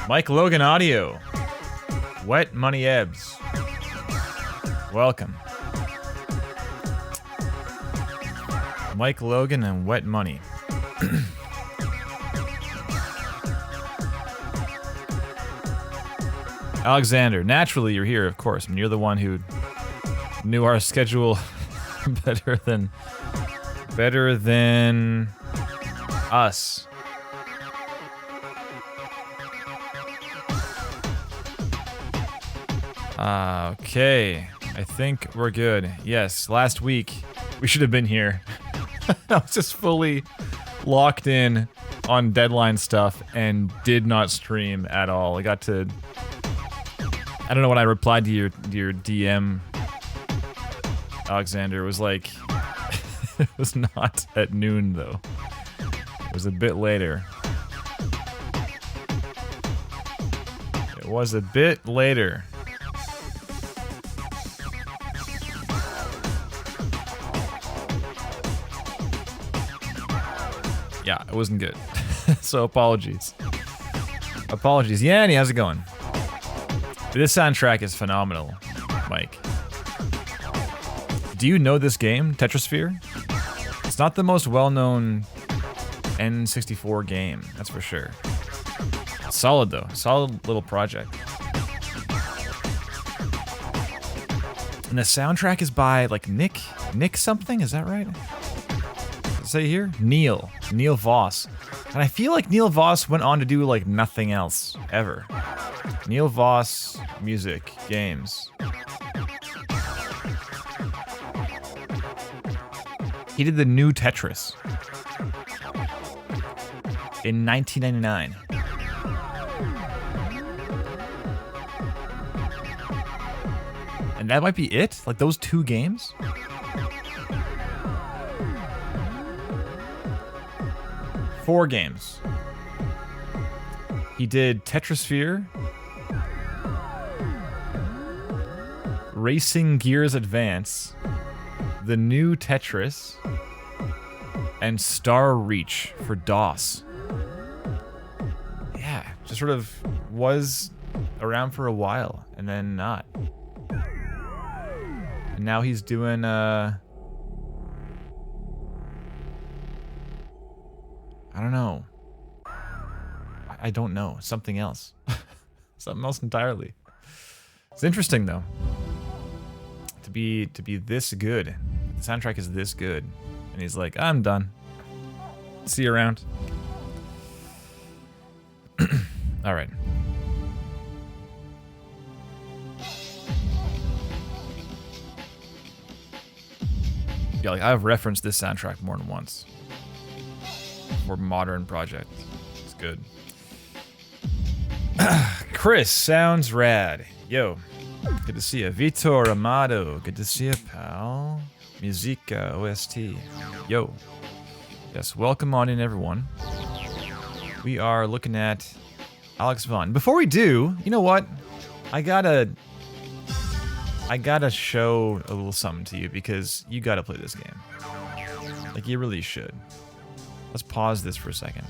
Mike Logan Audio. Wet Money Ebbs. Welcome. Mike Logan and Wet Money. Alexander, naturally you're here, of course. I mean, you're the one who knew our schedule better than us. Okay, I think we're good. Yes, last week we should have been here. I was just fully locked in on deadline stuff and did not stream at all. I got to... I don't know when I replied to your DM, Alexander. It was like... it was not at noon, though. It was a bit later. It was a bit later. Yeah, it wasn't good. So apologies. Apologies. Yanni, how's it going? This soundtrack is phenomenal, Mike. Do you know this game, Tetrasphere? It's not the most well-known N64 game, that's for sure. Solid though, solid little project. And the soundtrack is by like Nick something, is that right? Does it say here? Neil Voss. And I feel like Neil Voss went on to do like nothing else ever. Neil Voss, music, games. He did the new Tetris in 1999. And that might be it? Like those two games? Four games. He did Tetrasphere, Racing Gears Advance, the new Tetris, and Star Reach for DOS. Yeah, just sort of was around for a while and then not. And now he's doing I don't know. I don't know. Something else. Something else entirely. It's interesting though. To be this good. The soundtrack is this good. And he's like, I'm done. See you around. Alright. Yeah, like I've referenced this soundtrack more than once. For modern project. It's good. Chris, sounds rad. Yo. Good to see you. Vitor Amado. Good to see you, pal. Musica OST. Yo. Yes, welcome on in, everyone. We are looking at Alex Vaan. Before we do, you know what? I gotta show a little something to you because you gotta play this game. Like, you really should. Let's pause this for a second.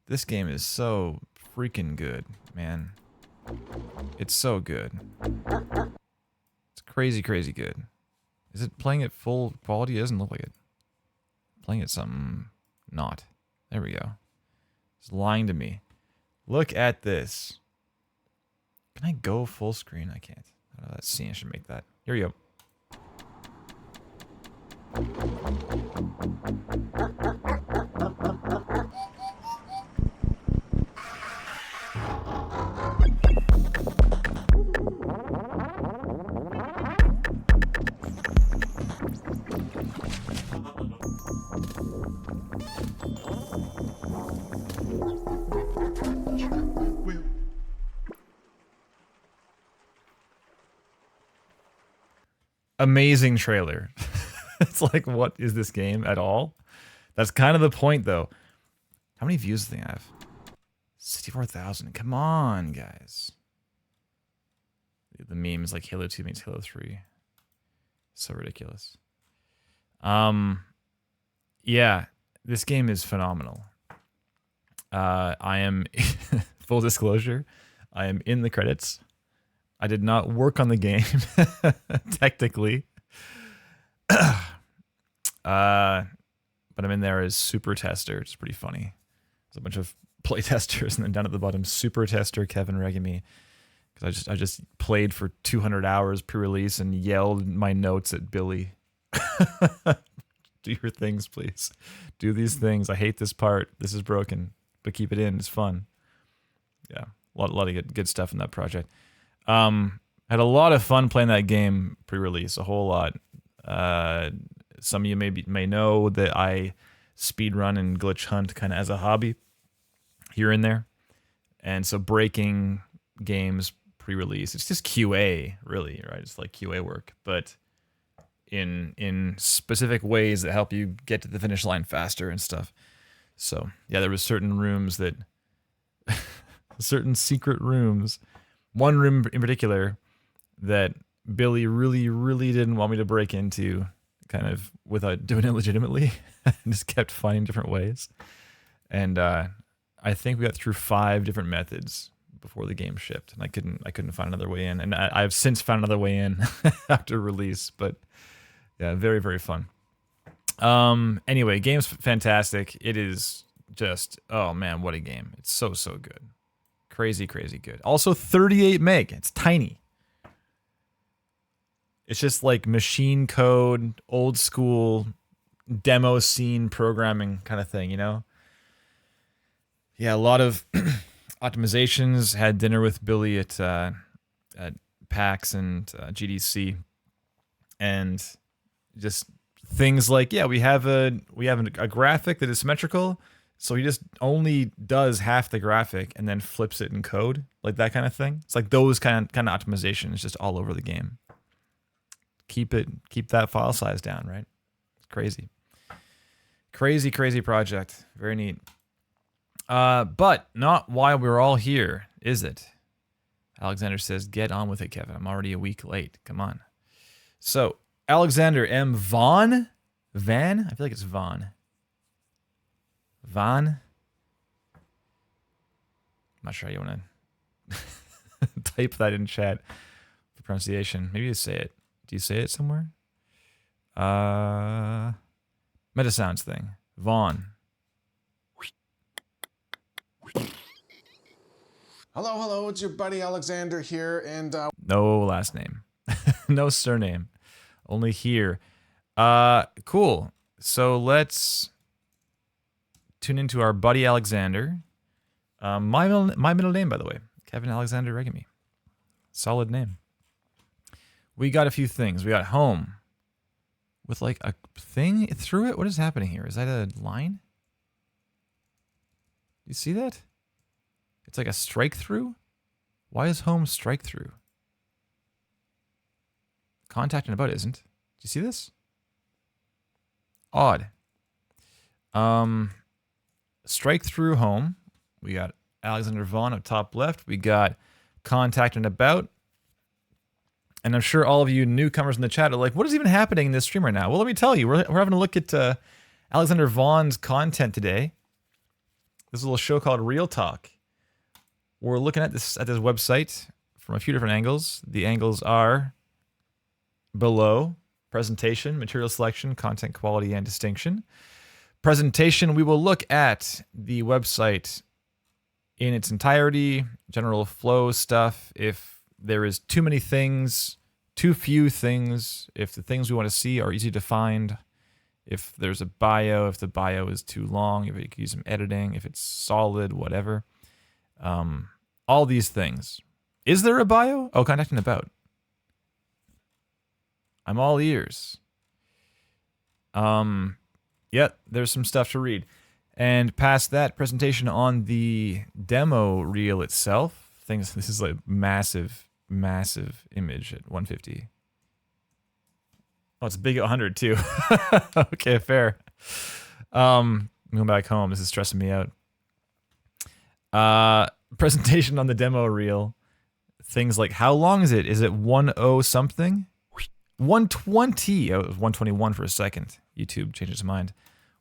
This game is so freaking good, man. It's so good. It's crazy, crazy good. Is it playing at full quality? It doesn't look like it. Playing at something not. There we go. It's lying to me. Look at this. Can I go full screen? I can't. Oh, that scene, I should make that. Here we go. Amazing trailer. It's like, what is this game at all? That's kind of the point, though. How many views does the thing have? 64,000. Come on, guys. The meme is like Halo 2 meets Halo 3. So ridiculous. Yeah, this game is phenomenal. I am Full disclosure, I am in the credits. I did not work on the game, technically. But I'm in there as super tester. It's pretty funny. There's a bunch of play testers, and then down at the bottom, super tester Kevin Regimi. Because I just played for 200 hours pre-release and yelled my notes at Billy. Do your things, please. Do these things. I hate this part. This is broken, but keep it in. It's fun. Yeah, a lot of good stuff in that project. Had a lot of fun playing that game pre-release. A whole lot. Some of you may know that I speedrun and glitch hunt kind of as a hobby here and there, and so breaking games pre-release, it's just QA, really, right? It's like QA work, but in specific ways that help you get to the finish line faster and stuff. So yeah, there was certain rooms that, certain secret rooms, one room in particular that Billy really didn't want me to break into, kind of without doing it legitimately. Just kept finding different ways, and I think we got through 5 different methods before the game shipped, and I couldn't find another way in, and I've since found another way in after release. But yeah, very fun. Anyway, game's fantastic. It is just, oh man, what a game. It's so good. Crazy good. Also 38 meg. It's tiny. It's just like machine code, old school demo scene programming kind of thing, you know? Yeah, a lot of optimizations. Had dinner with Billy at PAX and GDC, and just things like, yeah, we have a graphic that is symmetrical, so he just only does half the graphic and then flips it in code, like that kind of thing. It's like those kind of optimizations just all over the game. Keep that file size down, right? It's crazy. Crazy project. Very neat. But not why we're all here, is it? Alexander says, get on with it, Kevin. I'm already a week late. Come on. So, Alexander M. Vaan? Van? I feel like it's Vaan. Vaan? I'm not sure how you want to type that in chat for pronunciation. Maybe you say it. Do you say it somewhere? Meta sounds thing. Vaan. Hello, it's your buddy Alexander here, and no last name. No surname. Only here. Cool. So let's tune into our buddy Alexander. My middle name, by the way. Kevin Alexander Regimi. Solid name. We got a few things. We got home with like a thing through it. What is happening here? Is that a line? You see that? It's like a strike through? Why is home strike through? Contact and about isn't. Do you see this? Odd. Strike through home. We got Alexander Vaan up top left. We got contact and about. And I'm sure all of you newcomers in the chat are like, what is even happening in this stream right now? Well, let me tell you. We're having a look at Alexander Vaughn's content today. This is a little show called Real Talk. We're looking at this website from a few different angles. The angles are below: presentation, material selection, content quality, and distinction. Presentation, we will look at the website in its entirety, general flow stuff. If there is too many things, too few things, if the things we want to see are easy to find, if there's a bio, if the bio is too long, if you could use some editing, if it's solid, whatever. All these things. Is there a bio? Oh, contact and about. I'm all ears. Yeah, there's some stuff to read. And past that, presentation on the demo reel itself. This is like massive image at 150. Oh, it's big at 100 too. Okay, fair. I'm going back home. This is stressing me out. Presentation on the demo reel. Things like, how long is it? Is it 10 something? 120. Oh, it was 121 for a second. YouTube changed its mind.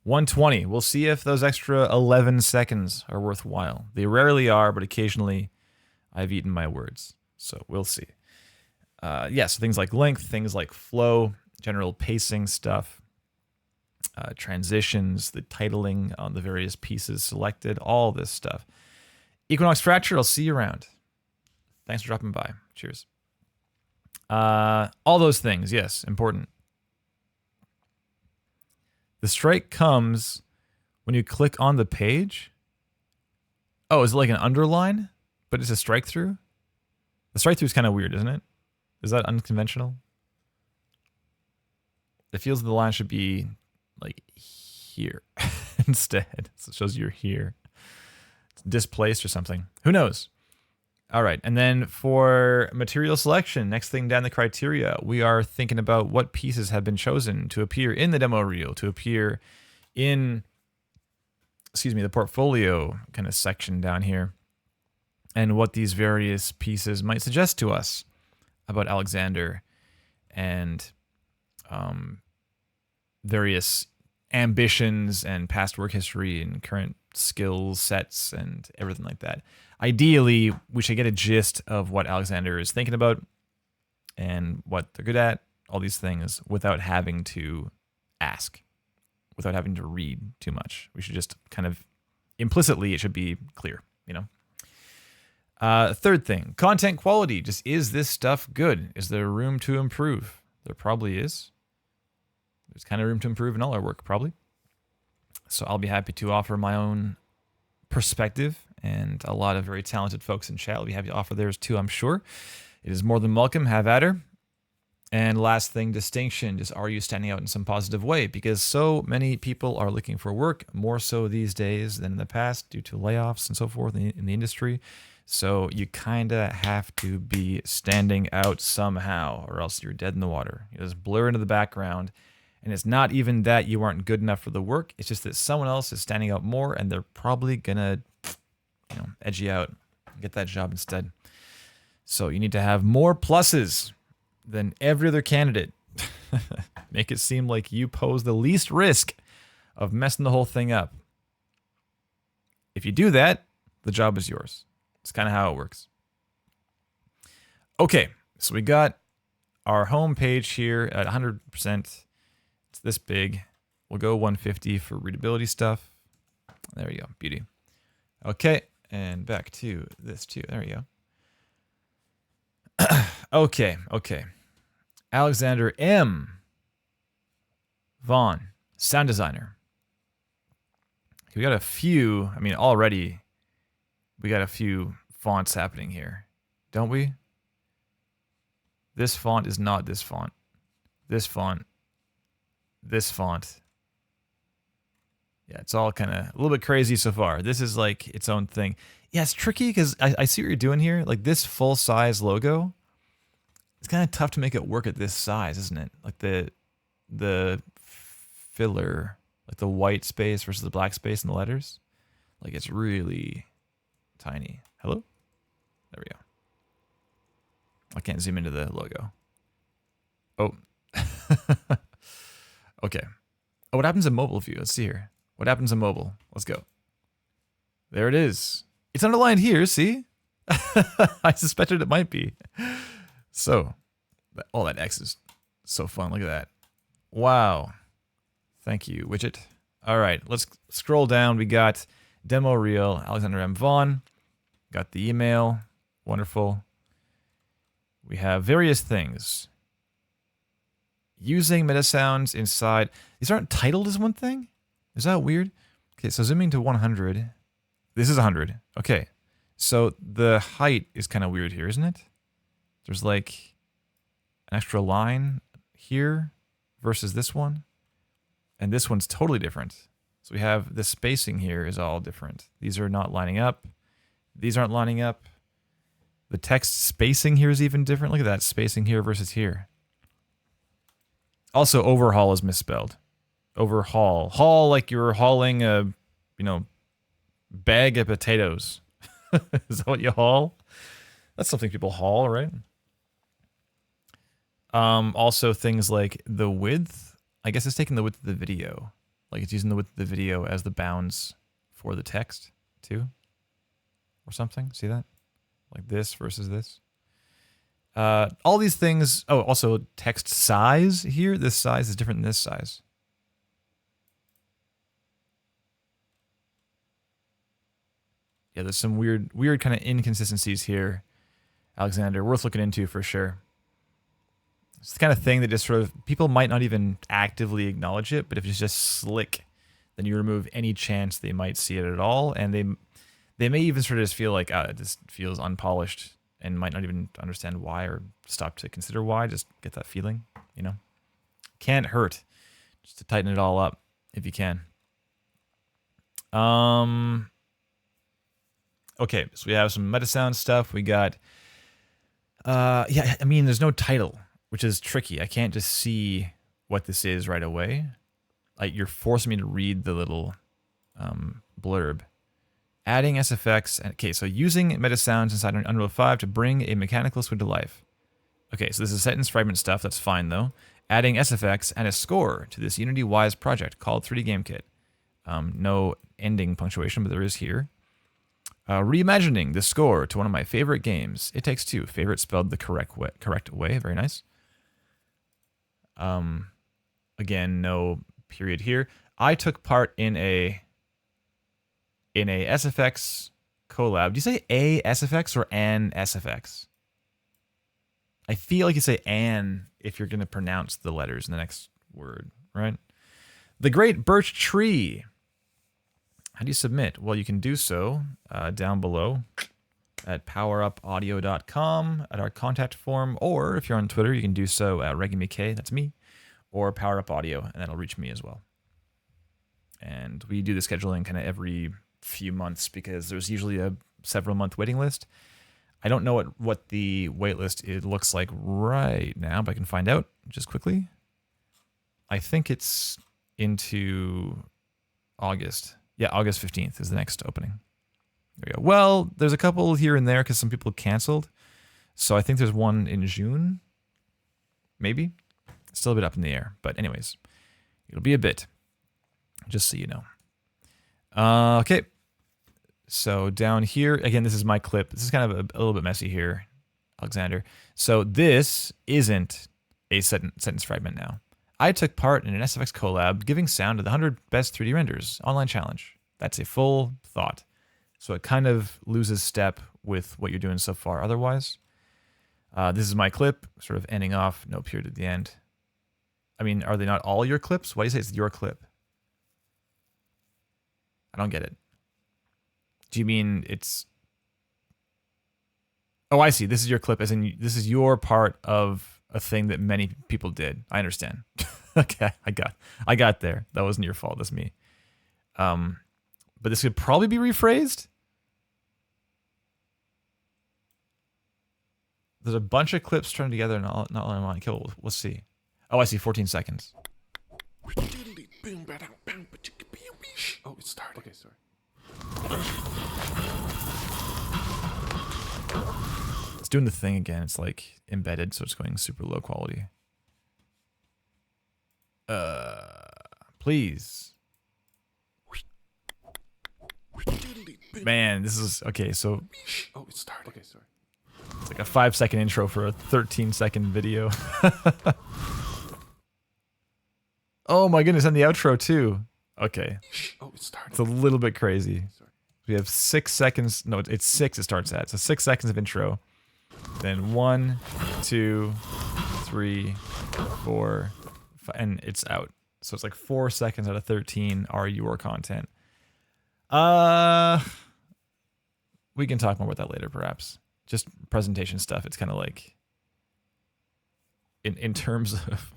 120. We'll see if those extra 11 seconds are worthwhile. They rarely are, but occasionally I've eaten my words. So we'll see. Yeah, so things like length, things like flow, general pacing stuff, transitions, the titling on the various pieces selected, all this stuff. Equinox Fracture, I'll see you around. Thanks for dropping by. Cheers. All those things, yes, important. The strike comes when you click on the page. Oh, is it like an underline? But it's a strike through? The strike through is kind of weird, isn't it? Is that unconventional? It feels the line should be like here instead. So it shows you're here. It's displaced or something. Who knows? All right. And then for material selection, next thing down the criteria, we are thinking about what pieces have been chosen to appear in the demo reel, to appear in, the portfolio kind of section down here, and what these various pieces might suggest to us about Alexander and various ambitions and past work history and current skill sets and everything like that. Ideally, we should get a gist of what Alexander is thinking about and what they're good at, all these things, without having to ask, without having to read too much. We should just kind of implicitly, it should be clear, you know? Third thing, content quality. Just, is this stuff good? Is there room to improve? There probably is. There's kind of room to improve in all our work, probably. So I'll be happy to offer my own perspective, and a lot of very talented folks in chat will be happy to offer theirs too, I'm sure. It is more than welcome. Have at her. And last thing, distinction. Just, are you standing out in some positive way? Because so many people are looking for work, more so these days than in the past due to layoffs and so forth in the industry. So you kind of have to be standing out somehow, or else you're dead in the water. You just blur into the background. And it's not even that you aren't good enough for the work. It's just that someone else is standing out more, and they're probably going to, edge you out, get that job instead. So you need to have more pluses than every other candidate. Make it seem like you pose the least risk of messing the whole thing up. If you do that, the job is yours. It's kind of how it works. Okay, so we got our home page here at 100%. It's this big. We'll go 150 for readability stuff. There we go. Beauty. Okay, and back to this too. There we go. Okay. Alexander M. Vaan, sound designer. We got a few, already we got a few fonts happening here, don't we? This font is not this font. This font. This font. Yeah, it's all kind of a little bit crazy so far. This is like its own thing. Yeah, it's tricky because I see what you're doing here. Like this full-size logo, it's kind of tough to make it work at this size, isn't it? Like the filler, like the white space versus the black space in the letters. Like it's really tiny. Hello? There we go. I can't zoom into the logo. Oh. Okay. Oh, what happens in mobile view? Let's see here. What happens in mobile? Let's go. There it is. It's underlined here, see? I suspected it might be. So, oh, that X is so fun. Look at that. Wow. Thank you, widget. All right, let's scroll down. We got demo reel, Alexander M. Vaan. Got the email. Wonderful. We have various things. Using meta sounds inside. These aren't titled as one thing? Is that weird? Okay, so zooming to 100. This is 100. Okay, so the height is kind of weird here, isn't it? There's like an extra line here versus this one. And this one's totally different. So we have the spacing here is all different. These are not lining up. These aren't lining up. The text spacing here is even different. Look at that spacing here versus here. Also, overhaul is misspelled. Overhaul. Haul like you're hauling a, bag of potatoes. Is that what you haul? That's something people haul, right? Also, things like the width. I guess it's taking the width of the video. Like it's using the width of the video as the bounds for the text too, or something. See that? Like this versus this. All these things. Oh, also text size here. This size is different than this size. Yeah, there's some weird kind of inconsistencies here, Alexander. Worth looking into for sure. It's the kind of thing that just sort of people might not even actively acknowledge it, but if it's just slick, then you remove any chance they might see it at all, and they may even sort of just feel like it just feels unpolished and might not even understand why or stop to consider why. Just get that feeling, you know. Can't hurt just to tighten it all up if you can. Okay, so we have some meta sound stuff. We got yeah, I mean there's no title, which is tricky. I can't just see what this is right away. Like you're forcing me to read the little blurb. Adding SFX. Okay, so using meta sounds inside Unreal 5 to bring a mechanical swing to life. Okay, so this is sentence fragment stuff. That's fine though. Adding SFX and a score to this Unity-wise project called 3D Game Kit. No ending punctuation, but there is here. Reimagining the score to one of my favorite games. It Takes Two. Favorite spelled the correct way. Very nice. Again, no period here. I took part in a SFX collab. Do you say a SFX or an SFX? I feel like you say an if you're going to pronounce the letters in the next word, right? The Great Birch Tree. How do you submit? Well, you can do so down below at powerupaudio.com at our contact form, or if you're on Twitter, you can do so at ReggyMcKay, that's me, or PowerUpAudio, and that'll reach me as well. And we do the scheduling kind of every few months because there's usually a several-month waiting list. I don't know what the wait list looks like right now, but I can find out just quickly. I think it's into August. Yeah, August 15th is the next opening. There we go. Well, there's a couple here and there because some people canceled. So I think there's one in June. Maybe. Still a bit up in the air. But anyways, it'll be a bit. Just so you know. Okay. So down here, again, this is my clip. This is kind of a little bit messy here, Alexander. So this isn't a sentence fragment now. I took part in an SFX collab giving sound to the 100 best 3D renders online challenge. That's a full thought. So it kind of loses step with what you're doing so far otherwise. This is my clip, sort of ending off, no period at the end. I mean, are they not all your clips? Why do you say it's your clip? I don't get it. Do you mean it's... Oh, I see. This is your clip, as in this is your part of a thing that many people did. I understand. Okay, I got there. That wasn't your fault. That's me. But this could probably be rephrased. There's a bunch of clips strung together and not all in one. Okay, we'll see. Oh, I see. 14 seconds. Oh, it started. Okay, sorry. It's doing the thing again. It's like embedded, so it's going super low quality. Please. Man, this is okay. So, oh, it started. Okay, sorry. It's like a 5-second intro for a 13-second video. Oh my goodness, and the outro too. Okay. Oh, it started. It's a little bit crazy. We have 6 seconds. No, it's 6 it starts at. So 6 seconds of intro. Then 1, 2, 3, 4, 5, and it's out. So it's like 4 seconds out of 13 are your content. We can talk more about that later, perhaps. Just presentation stuff. It's kind of like in terms of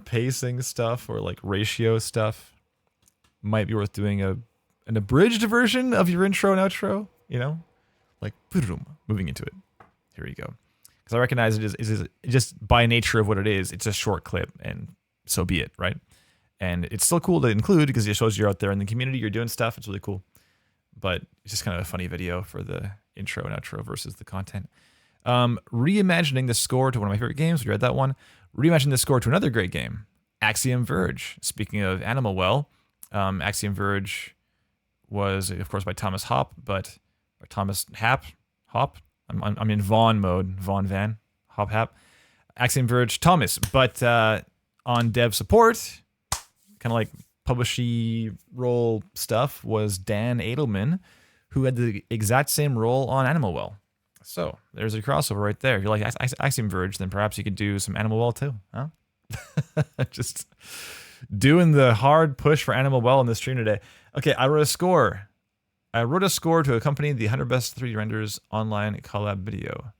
pacing stuff or like ratio stuff, might be worth doing an abridged version of your intro and outro, you know, like moving into it. Here you go. Because I recognize it is just by nature of what it is, it's a short clip, and so be it, right? And it's still cool to include because it shows you're out there in the community, you're doing stuff. It's really cool. But it's just kind of a funny video for the intro and outro versus the content. Reimagining the score to one of my favorite games. We read that one. Reimagining the score to another great game, Axiom Verge. Speaking of Animal Well, Axiom Verge was, of course, by Thomas Hop, but or Thomas Hop. I'm in Vaan mode. Van Hop Hap. Axiom Verge Thomas, but on dev support, kind of like publishy role stuff, was Dan Edelman, who had the exact same role on Animal Well. So there's a crossover right there. If you like Axiom Verge, then perhaps you could do some Animal Well too, huh? Just doing the hard push for Animal Well in the stream today. Okay, I wrote a score. To accompany the 100 best 3D renders online collab video.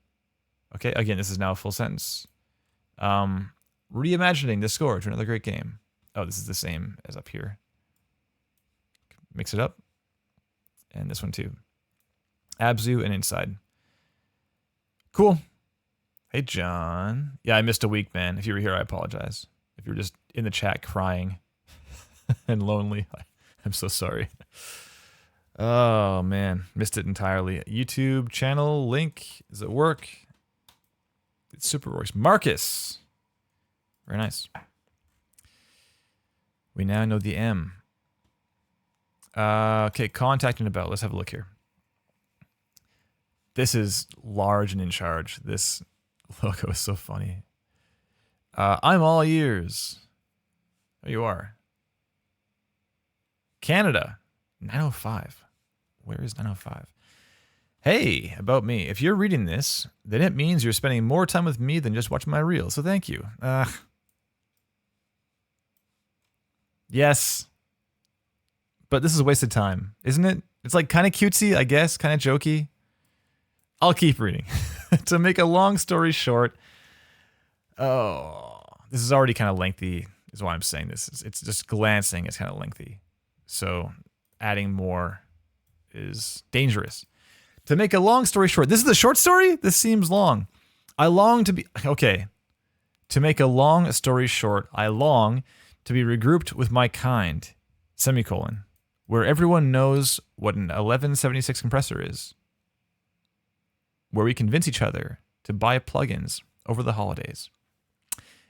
Okay, again, this is now a full sentence. Reimagining the score to another great game. Oh, this is the same as up here. Mix it up. And this one too. Abzu and Inside. Cool. Hey, John. Yeah, I missed a week, man. If you were here, I apologize. If you were just in the chat crying and lonely, I'm so sorry. Oh, man. Missed it entirely. YouTube channel link. Does it work? It super works. Marcus. Very nice. We now know the M. Okay, contact and about. Let's have a look here. This is large and in charge. This logo is so funny. I'm all ears. There you are. Canada. 905. Where is 905? Hey, about me. If you're reading this, then it means you're spending more time with me than just watching my reels. So thank you. Yes. But this is a wasted time, isn't it? It's like kind of cutesy, I guess, kind of jokey. I'll keep reading. To make a long story short, this is already kind of lengthy, is why I'm saying this. It's just glancing, it's kind of lengthy. So adding more is dangerous. To make a long story short, this is the short story? This seems long. To make a long story short, I long to be regrouped with my kind, semicolon, where everyone knows what an 1176 compressor is. Where we convince each other to buy plugins over the holidays.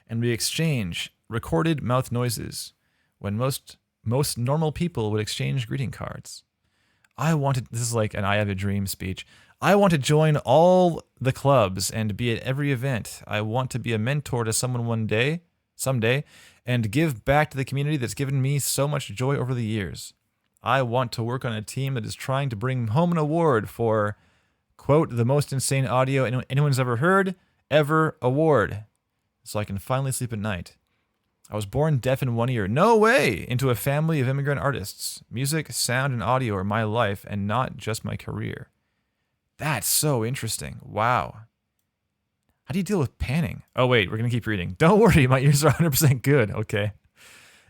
And we exchange recorded mouth noises when most normal people would exchange greeting cards. This is like an I Have a Dream speech. I want to join all the clubs and be at every event. I want to be a mentor to someone someday, and give back to the community that's given me so much joy over the years. I want to work on a team that is trying to bring home an award for, quote, the most insane audio anyone's ever heard, ever award, so I can finally sleep at night. I was born deaf in one ear. No way! Into a family of immigrant artists. Music, sound, and audio are my life and not just my career. That's so interesting. Wow. How do you deal with panning? Oh, wait, we're going to keep reading. Don't worry, my ears are 100% good. Okay.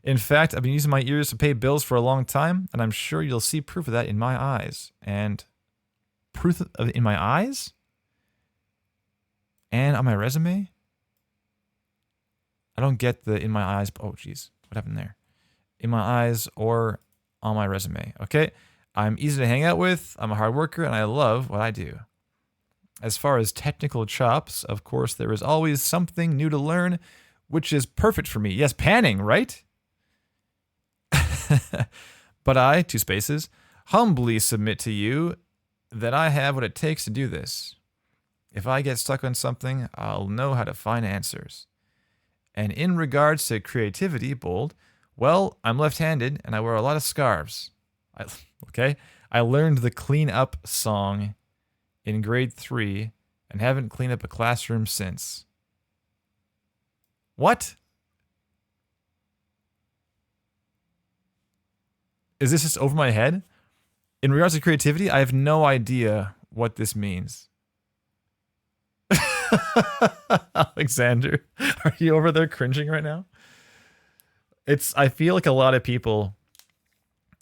In fact, I've been using my ears to pay bills for a long time, and I'm sure you'll see proof of that in my eyes. And proof of in my eyes? And on my resume? I don't get the in my eyes. Oh, geez. What happened there? In my eyes or on my resume. Okay. I'm easy to hang out with. I'm a hard worker and I love what I do. As far as technical chops, of course, there is always something new to learn, which is perfect for me. Yes, panning, right? But I, two spaces, humbly submit to you that I have what it takes to do this. If I get stuck on something, I'll know how to find answers. And in regards to creativity, bold, well, I'm left-handed and I wear a lot of scarves. I learned the clean up song in grade 3 and haven't cleaned up a classroom since. What? Is this just over my head? In regards to creativity, I have no idea what this means. Alexander, are you over there cringing right now? I feel like a lot of people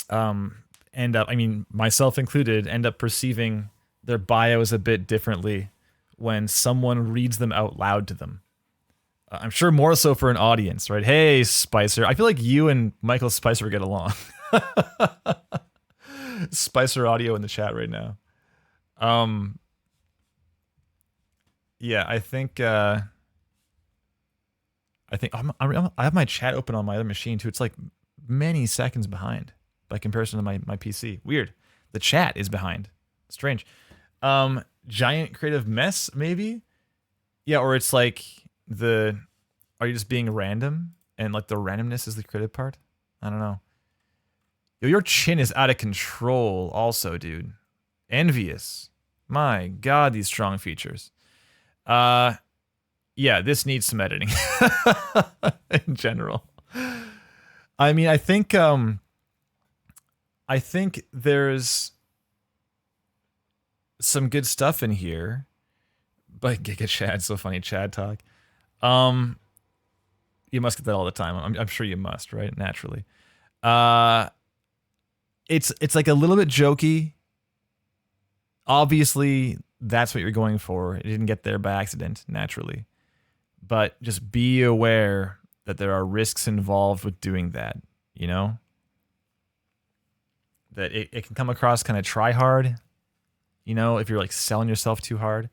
end up, I mean, myself included, end up perceiving their bios a bit differently when someone reads them out loud to them. I'm sure more so for an audience, right? Hey, Spicer. I feel like you and Michael Spicer get along. Spicer audio in the chat right now. Yeah, I think I think I have my chat open on my other machine too. It's like many seconds behind by comparison to my PC. Weird. The chat is behind. Strange. Giant creative mess, maybe? Yeah, or it's like are you just being random? And like the randomness is the creative part? I don't know. Yo, your chin is out of control also, dude. Envious. My God, these strong features. Yeah, this needs some editing in general. I mean, I think there's some good stuff in here. But Giga Chad, so funny, Chad talk. You must get that all the time. I'm sure you must, right? Naturally. It's like a little bit jokey. Obviously, that's what you're going for. It didn't get there by accident, naturally. But just be aware that there are risks involved with doing that, you know? That it can come across kind of try hard, you know, if you're like selling yourself too hard.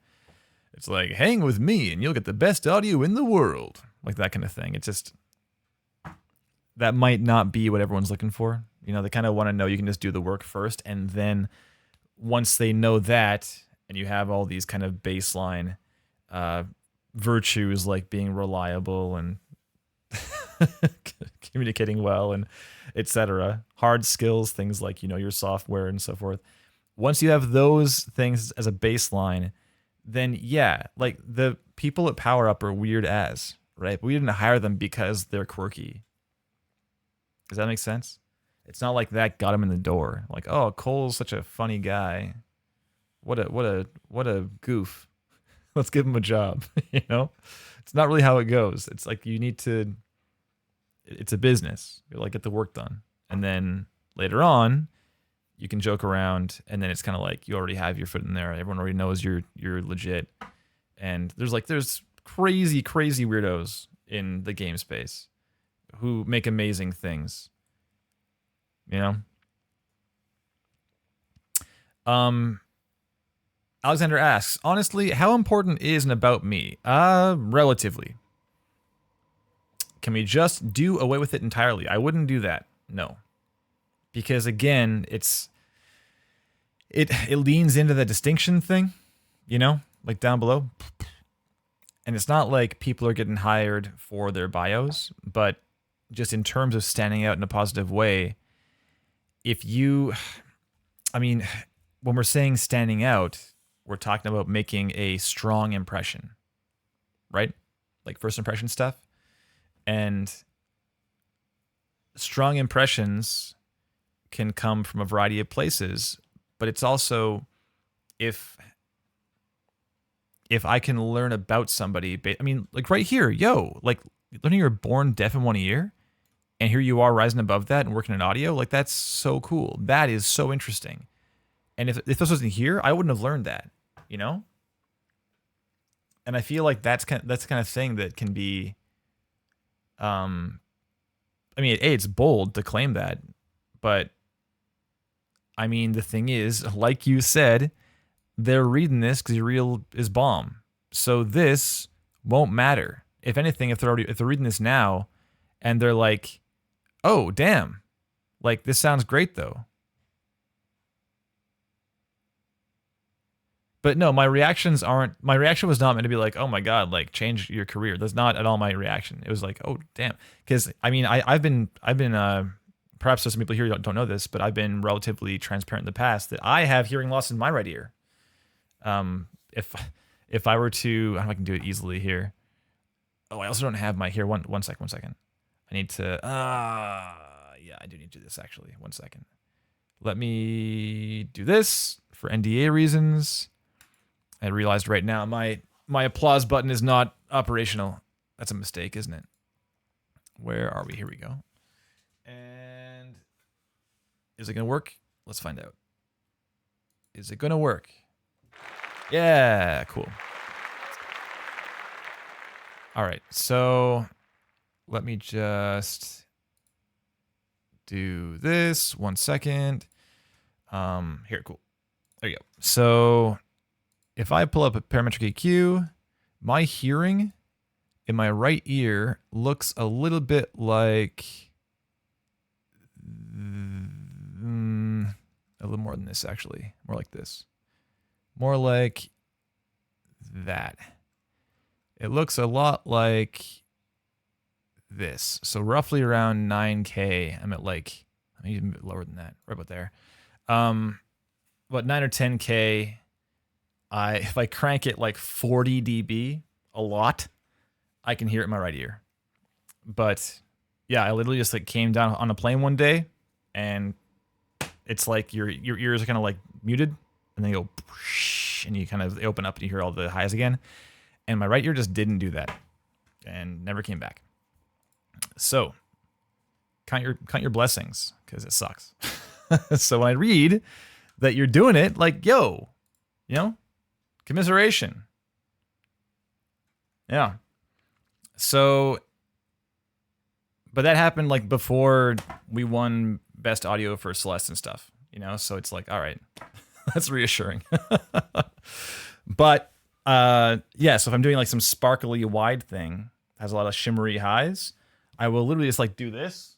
It's like, hang with me and you'll get the best audio in the world. Like that kind of thing. It's just, that might not be what everyone's looking for. You know, they kind of want to know you can just do the work first. And then once they know that, and you have all these kind of baseline virtues like being reliable and communicating well and etc. Hard skills, things like, you know, your software and so forth. Once you have those things as a baseline, then yeah, like the people at Power Up are weird as, right? But we didn't hire them because they're quirky. Does that make sense? It's not like that got him in the door. Like, oh, Cole's such a funny guy. What a goof. Let's give him a job. You know, it's not really how it goes. It's like you need to. It's a business. You like get the work done, and then later on, you can joke around, and then it's kind of like you already have your foot in there. Everyone already knows you're legit, and there's crazy weirdos in the game space who make amazing things. You know. Alexander asks, honestly, how important is an about me? Relatively. Can we just do away with it entirely? I wouldn't do that. No. Because again, it leans into the distinction thing, you know, like down below. And it's not like people are getting hired for their bios, but just in terms of standing out in a positive way, when we're saying standing out, we're talking about making a strong impression, right? Like first impression stuff. And strong impressions can come from a variety of places, but it's also if I can learn about somebody, like right here, like learning you're born deaf in one ear, and here you are rising above that and working in audio, like that's so cool. That is so interesting. And if this wasn't here, I wouldn't have learned that, you know? And I feel like that's the kind of thing that can be, it's bold to claim that, but I mean, the thing is, like you said, they're reading this because your reel is bomb. So this won't matter. If anything, if they're reading this now and they're like, oh, damn, like this sounds great though. But no, my reaction was not meant to be like, oh my God, like change your career. That's not at all my reaction. It was like, oh, damn. Because I've been perhaps some people here don't know this, but I've been relatively transparent in the past that I have hearing loss in my right ear. If I were to, I don't know if I can do it easily here. Oh, I also don't have my here. One second. I need to, yeah, I do need to do this actually. 1 second. Let me do this for NDA reasons. I realized right now my applause button is not operational. That's a mistake, isn't it? Where are we? Here we go. And is it going to work? Let's find out. Is it going to work? Yeah, cool. All right, so let me just do this. 1 second. Here, cool. There you go. So if I pull up a parametric EQ, my hearing in my right ear looks a little bit like a little more than this, actually. More like this. More like that. It looks a lot like this. So roughly around 9K. I'm at like, I'm even a bit lower than that, right about there. About 9 or 10K. If I crank it like 40 dB a lot, I can hear it in my right ear. But yeah, I literally just like came down on a plane one day, and it's like your ears are kind of like muted, and then you go, and you kind of they open up and you hear all the highs again. And my right ear just didn't do that, and never came back. So count your blessings, because it sucks. So when I read that you're doing it, like, yo, you know, commiseration. Yeah. So, but that happened like before we won best audio for Celeste and stuff, you know? So it's like, all right, that's reassuring. But yeah, so if I'm doing like some sparkly wide thing, has a lot of shimmery highs, I will literally just like do this.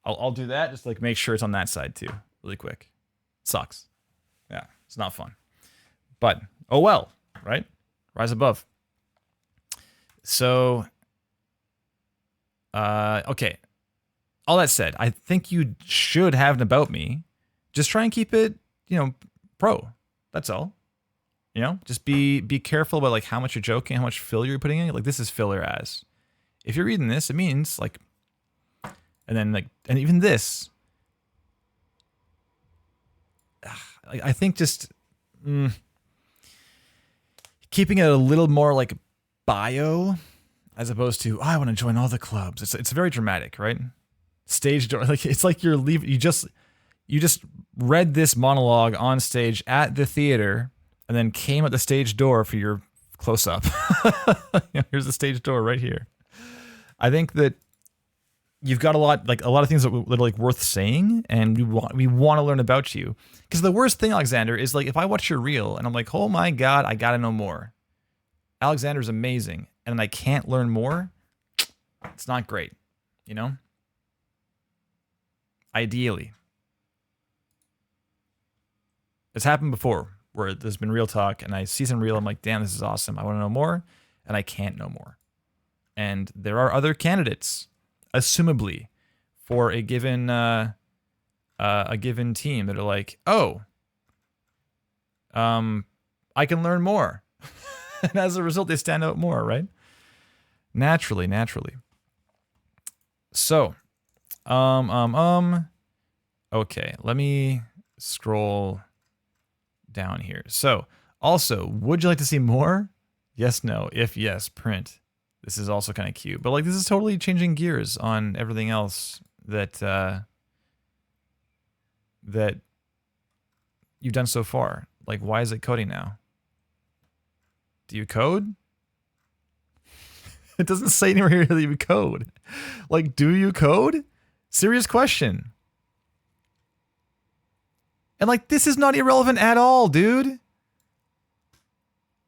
I'll do that, just like make sure it's on that side too, really quick. Sucks. Yeah, it's not fun. But, oh well, right? Rise above. So, okay. All that said, I think you should have an about me. Just try and keep it, you know, pro. That's all. You know, just be careful about like how much you're joking, how much filler you're putting in. Like this is filler as. If you're reading this, it means like, and then like, and even this. I think just keeping it a little more like bio, as opposed to, oh, I want to join all the clubs. It's very dramatic, right? Stage door, like it's like you're leaving. You just read this monologue on stage at the theater, and then came at the stage door for your close up. You know, here's the stage door right here. I think that you've got a lot of things that are like worth saying, and we want to learn about you. Because the worst thing, Alexander, is like if I watch your reel and I'm like, oh my god, I gotta know more. Alexander's amazing, and I can't learn more. It's not great, you know. Ideally, it's happened before where there's been real talk, and I see some reel. I'm like, damn, this is awesome. I want to know more, and I can't know more. And there are other candidates, assumably, for a given team that are like, oh, I can learn more, and as a result, they stand out more, right? Naturally. So, okay, let me scroll down here. So, also, would you like to see more? Yes, no. If yes, print. This is also kind of cute, but like this is totally changing gears on everything else that that you've done so far. Like, why is it coding now? Do you code? It doesn't say anywhere here that you code. Like, do you code? Serious question. And like, this is not irrelevant at all, dude.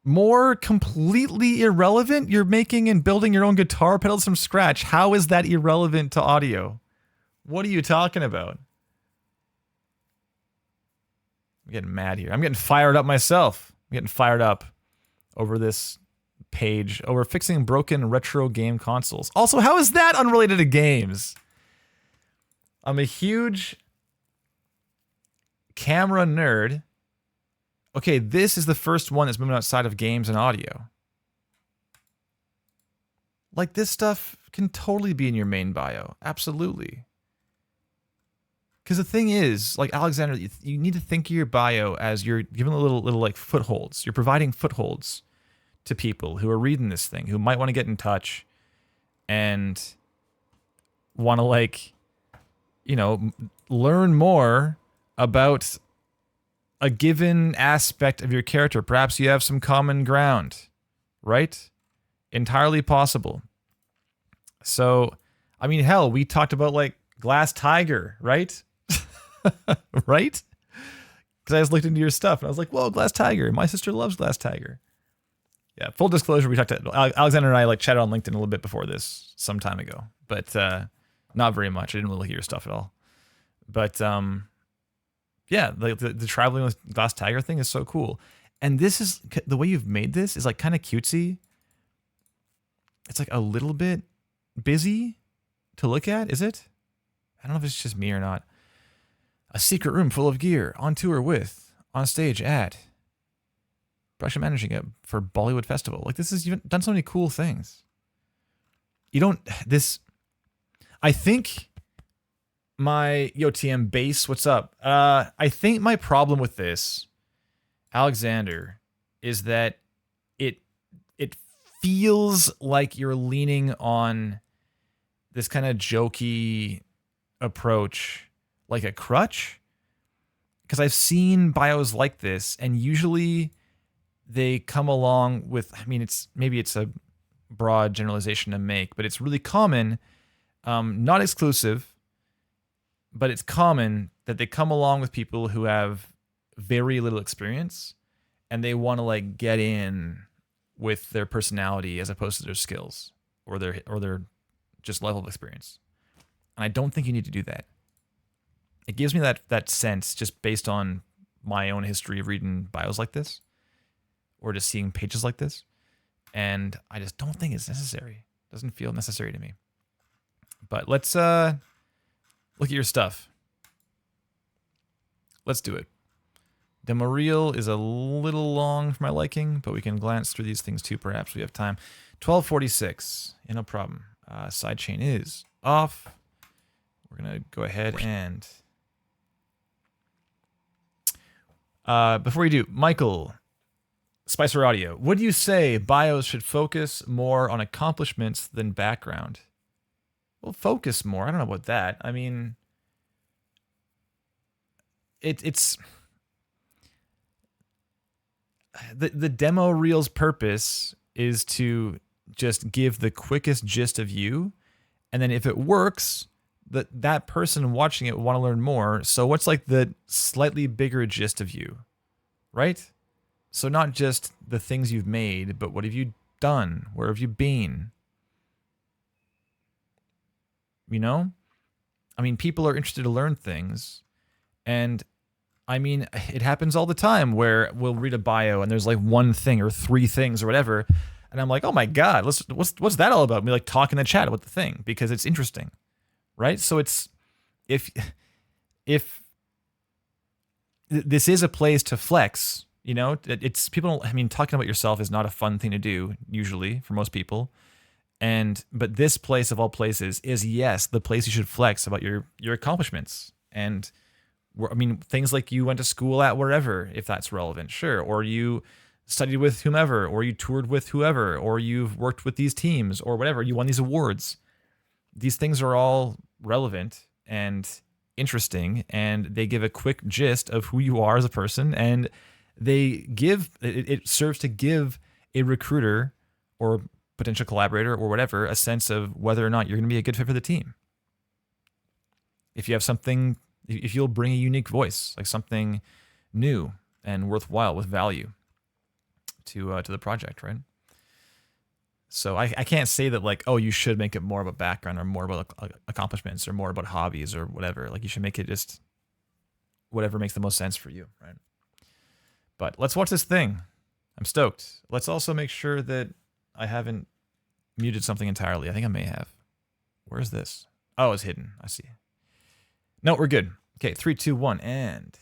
More completely irrelevant? You're making and building your own guitar pedals from scratch. How is that irrelevant to audio? What are you talking about? I'm getting mad here. I'm getting fired up myself. I'm getting fired up over this page over fixing broken retro game consoles. Also, how is that unrelated to games? I'm a huge camera nerd. Okay, this is the first one that's moving outside of games and audio. Like, this stuff can totally be in your main bio. Absolutely. Because the thing is, like, Alexander, you need to think of your bio as you're giving a little like footholds. You're providing footholds to people who are reading this thing, who might want to get in touch and want to, like, you know, learn more about a given aspect of your character. Perhaps you have some common ground, right? Entirely possible. So, I mean, hell, we talked about like Glass Tiger, right? Right? Because I just looked into your stuff and I was like, whoa, Glass Tiger. My sister loves Glass Tiger. Yeah, full disclosure, we talked to Alexander and I like chatted on LinkedIn a little bit before this some time ago, but not very much. I didn't really hear stuff at all. But yeah, the traveling with glass tiger thing is so cool. And this is the way you've made this is like kind of cutesy. It's like a little bit busy to look at, is it? I don't know if it's just me or not. A secret room full of gear, on tour with, on stage at, production managing it for Bollywood Festival. Like this is, you've done so many cool things. You don't, this, I think my, yo TM base, what's up? I think my problem with this, Alexander, is that it feels like you're leaning on this kind of jokey approach like a crutch, because I've seen bios like this, and usually they come along with, I mean, maybe it's a broad generalization to make, but it's really common, not exclusive, but it's common that they come along with people who have very little experience, and they want to like get in with their personality as opposed to their skills or their just level of experience. And I don't think you need to do that. It gives me that sense just based on my own history of reading bios like this or just seeing pages like this. And I just don't think it's necessary. It doesn't feel necessary to me. But let's look at your stuff. Let's do it. Demo reel is a little long for my liking, but we can glance through these things too. Perhaps we have time. 1246. Yeah, no problem. Sidechain is off. We're going to go ahead and... before we do, Michael, Spicer Audio, would you say bios should focus more on accomplishments than background? Well, focus more. I don't know about that. I mean, it's... The demo reel's purpose is to just give the quickest gist of you, and then if it works, that person watching it will want to learn more. So what's like the slightly bigger gist of you, right? So not just the things you've made, but what have you done? Where have you been? You know? I mean, people are interested to learn things, and I mean, it happens all the time where we'll read a bio and there's like one thing or three things or whatever, and I'm like, oh my god, what's that all about? And we like talk in the chat about the thing because it's interesting, right? So it's if this is a place to flex, you know, it's people. I mean, talking about yourself is not a fun thing to do usually for most people, but this place of all places is yes the place you should flex about your accomplishments and. I mean, things like you went to school at wherever, if that's relevant, sure. Or you studied with whomever, or you toured with whoever, or you've worked with these teams, or whatever. You won these awards. These things are all relevant and interesting, and they give a quick gist of who you are as a person, and it serves to give a recruiter or potential collaborator or whatever a sense of whether or not you're going to be a good fit for the team. If you have something... If you'll bring a unique voice, like something new and worthwhile with value to the project, right? So I can't say that like, oh, you should make it more about background or more about accomplishments or more about hobbies or whatever. Like you should make it just whatever makes the most sense for you, right? But let's watch this thing. I'm stoked. Let's also make sure that I haven't muted something entirely. I think I may have. Where's this? Oh, it's hidden. I see. No, we're good. Okay, 3, 2, 1, and...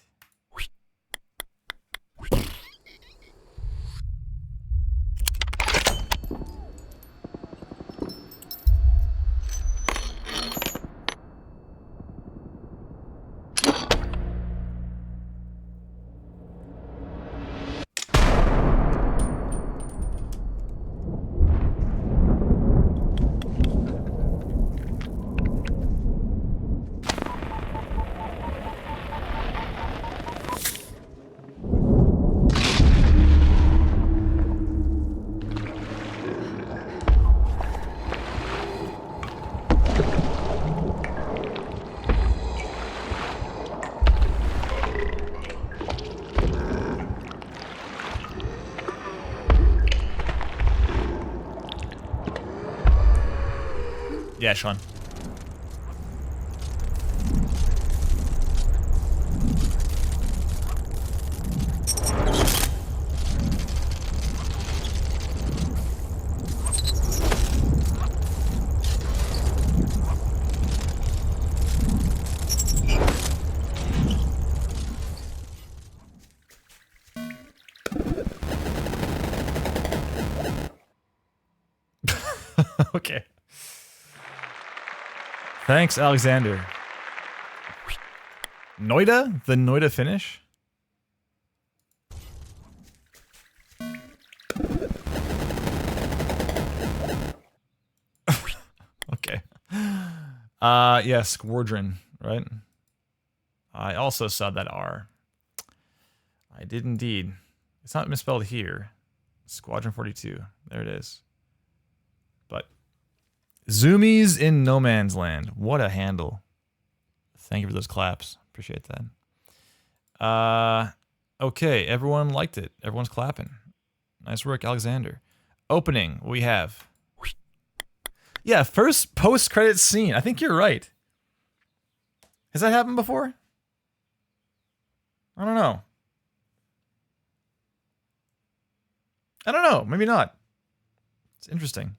Yeah, Sean. Okay. Thanks, Alexander. Noida? The Noida finish? Okay. Yeah, Squadron, right? I also saw that R. I did indeed. It's not misspelled here. Squadron 42. There it is. But Zoomies in No Man's Land. What a handle. Thank you for those claps. Appreciate that. Okay, everyone liked it. Everyone's clapping. Nice work, Alexander. Opening, we have... Yeah, first post-credit scene. I think you're right. Has that happened before? I don't know. I don't know. Maybe not. It's interesting.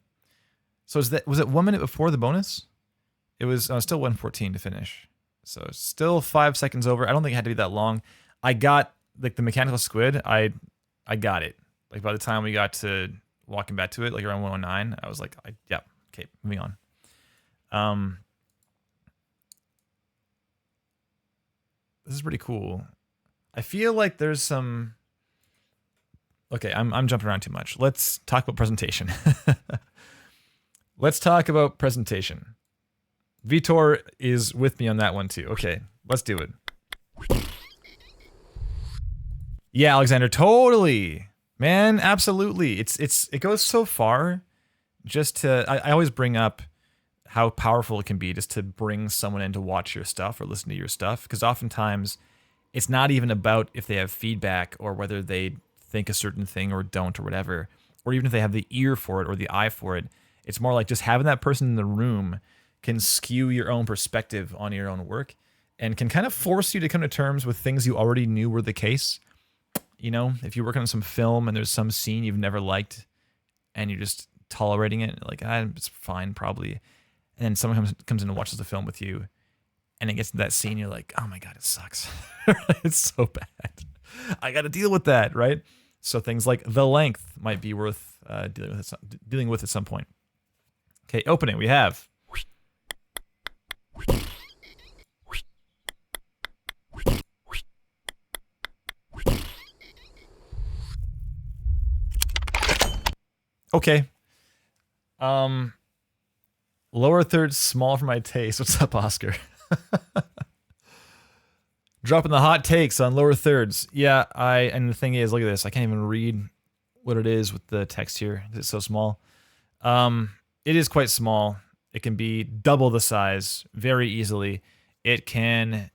So was it 1 minute before the bonus? It was still 1:14 to finish. So still 5 seconds over. I don't think it had to be that long. I got like the mechanical squid. I got it. Like by the time we got to walking back to it, like around 1:09, I was like, yeah, okay, moving on. This is pretty cool. I feel like there's some. Okay, I'm jumping around too much. Let's talk about presentation. Let's talk about presentation. Vitor is with me on that one too. Okay, let's do it. Yeah, Alexander, totally. Man, absolutely. It goes so far just to I always bring up how powerful it can be just to bring someone in to watch your stuff or listen to your stuff, because oftentimes it's not even about if they have feedback or whether they think a certain thing or don't or whatever, or even if they have the ear for it or the eye for it. It's more like just having that person in the room can skew your own perspective on your own work and can kind of force you to come to terms with things you already knew were the case. You know, if you're working on some film and there's some scene you've never liked and you're just tolerating it, like, it's fine, probably. And then someone comes in and watches the film with you and it gets to that scene, you're like, oh my God, it sucks. It's so bad. I got to deal with that, right? So things like the length might be worth dealing with at some point. Okay, opening, we have... Okay. Lower third, small for my taste. What's up, Oscar? Dropping the hot takes on lower thirds. Yeah, and the thing is, look at this. I can't even read what it is with the text here. It's so small. It is quite small. It can be double the size very easily. It can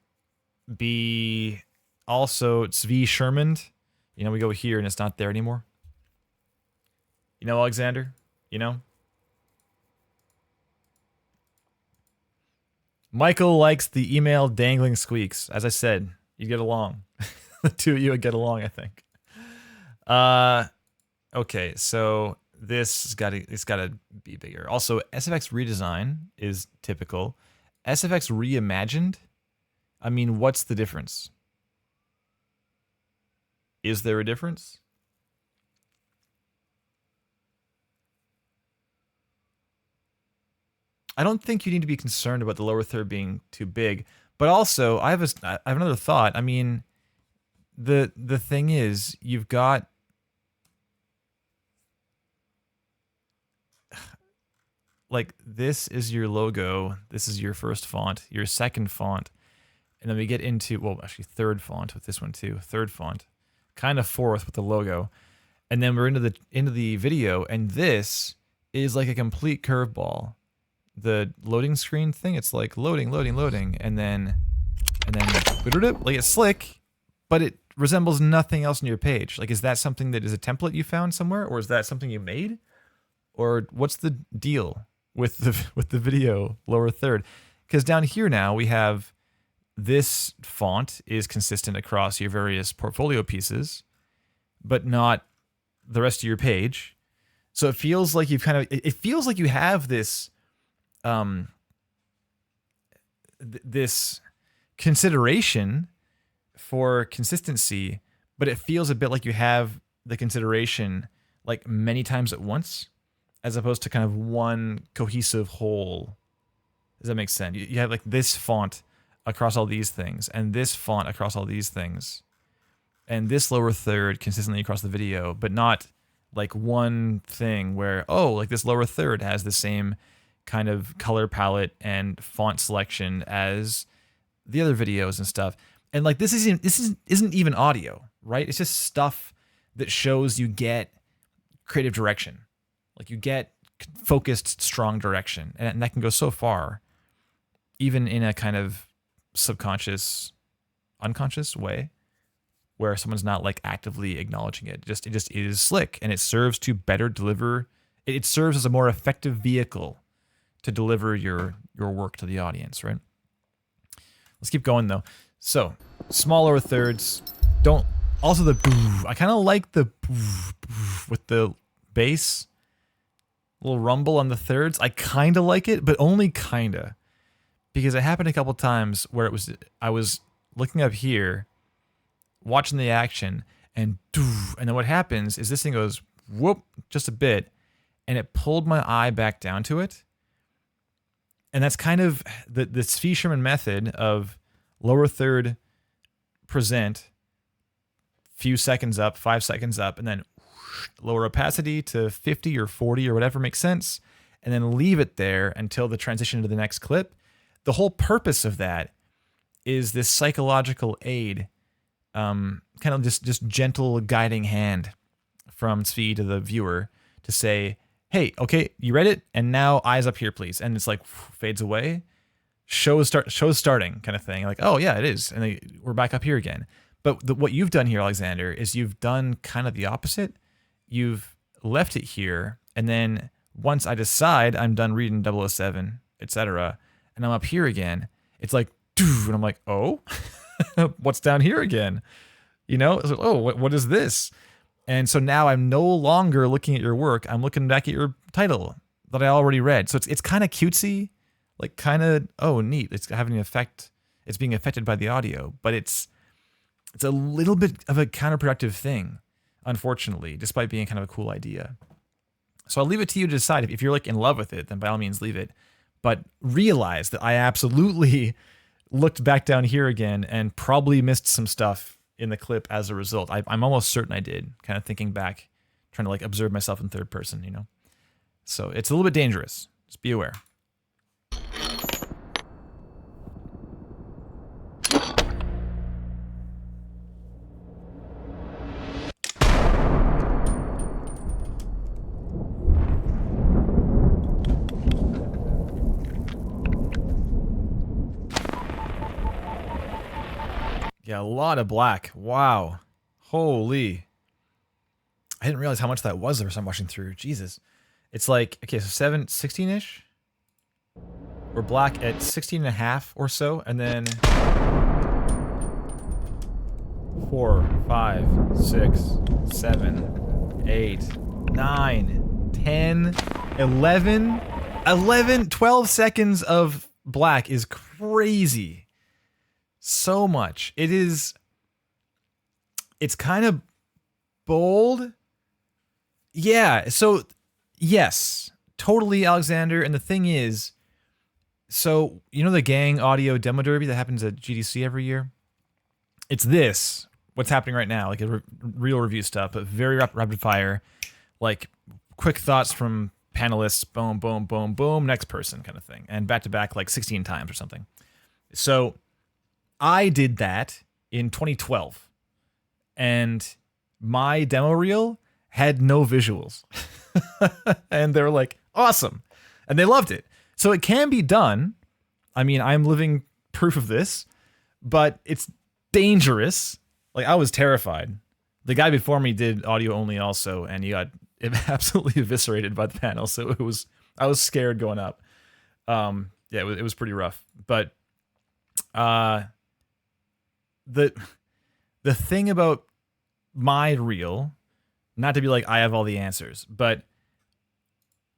be also Zvi Shermaned. You know, we go here and it's not there anymore. You know, Alexander? You know? Michael likes the email dangling squeaks. As I said, you get along. The two of you would get along, I think. Okay, so it's gotta be bigger. Also, SFX redesign is typical. SFX reimagined? I mean, what's the difference? Is there a difference? I don't think you need to be concerned about the lower third being too big, but also I have another thought. I mean, the thing is, you've got like this is your logo, this is your first font, your second font, and then we get into, well, actually third font with this one too, third font, kind of fourth with the logo, and then we're into the video, and this is like a complete curveball. The loading screen thing, it's like loading, and then like it's slick, but it resembles nothing else on your page. Like, is that something that is a template you found somewhere, or is that something you made, or what's the deal with the video lower third, because down here now we have this font is consistent across your various portfolio pieces, but not the rest of your page. So it feels like you've it feels like you have this this consideration for consistency, but it feels a bit like you have the consideration like many times at once, as opposed to kind of one cohesive whole. Does that make sense? You have like this font across all these things, and this font across all these things, and this lower third consistently across the video, but not like one thing where, oh, like this lower third has the same kind of color palette and font selection as the other videos and stuff. And like this isn't even audio, right? It's just stuff that shows you get creative direction. Like you get focused, strong direction. And that can go so far, even in a kind of subconscious, unconscious way, where someone's not like actively acknowledging it. It just is slick, and it serves to better deliver. It serves as a more effective vehicle to deliver your work to the audience, right? Let's keep going though. So, smaller thirds. Don't, also the boo. I kind of like the boo with the bass. Little rumble on the thirds. I kind of like it, but only kind of. Because it happened a couple times where I was looking up here, watching the action, and then what happens is this thing goes whoop just a bit, and it pulled my eye back down to it. And that's kind of the Zvi Sherman method of lower third, present, few seconds up, 5 seconds up, and then lower opacity to 50 or 40 or whatever makes sense, and then leave it there until the transition to the next clip. The whole purpose of that is this psychological aid, kind of just gentle guiding hand from Zvi to the viewer to say, hey, okay, you read it, and now eyes up here, please. And it's like fades away, shows starting kind of thing. Like, oh yeah, it is, and we're back up here again. But what you've done here, Alexander, is you've done kind of the opposite. You've left it here, and then once I decide I'm done reading 007, etc., and I'm up here again, it's like, and I'm like, oh, what's down here again? You know, it's like, oh, what is this? And so now I'm no longer looking at your work. I'm looking back at your title that I already read. So it's kind of cutesy, like kind of, oh, neat. It's having an effect. It's being affected by the audio, but it's a little bit of a counterproductive thing, unfortunately, despite being kind of a cool idea. So I'll leave it to you to decide. If you're like in love with it, then by all means leave it. But realize that I absolutely looked back down here again and probably missed some stuff in the clip as a result. I'm almost certain I did, kind of thinking back, trying to like observe myself in third person, you know? So it's a little bit dangerous. Just be aware. Yeah, a lot of black. Wow. Holy. I didn't realize how much that was the first time watching through. Jesus. It's like, okay, so 16-ish? We're black at 16 and a half or so, and then 4, 5, 6, 7, 8, 9, 10, 11, 12 seconds of black is crazy. So much. It's kind of bold. Yeah, so yes, totally, Alexander. And the thing is, so you know the gang audio demo derby that happens at GDC every year? It's this, what's happening right now, like real review stuff, but very rapid fire, like quick thoughts from panelists, boom, boom, boom, boom, next person kind of thing. And back to back like 16 times or something. So I did that in 2012, and my demo reel had no visuals. And they were like, awesome. And they loved it. So it can be done. I mean, I'm living proof of this, but it's dangerous. Like, I was terrified. The guy before me did audio only also, and he got absolutely eviscerated by the panel. So I was scared going up. Yeah, it was pretty rough. But the thing about my reel, not to be like I have all the answers, but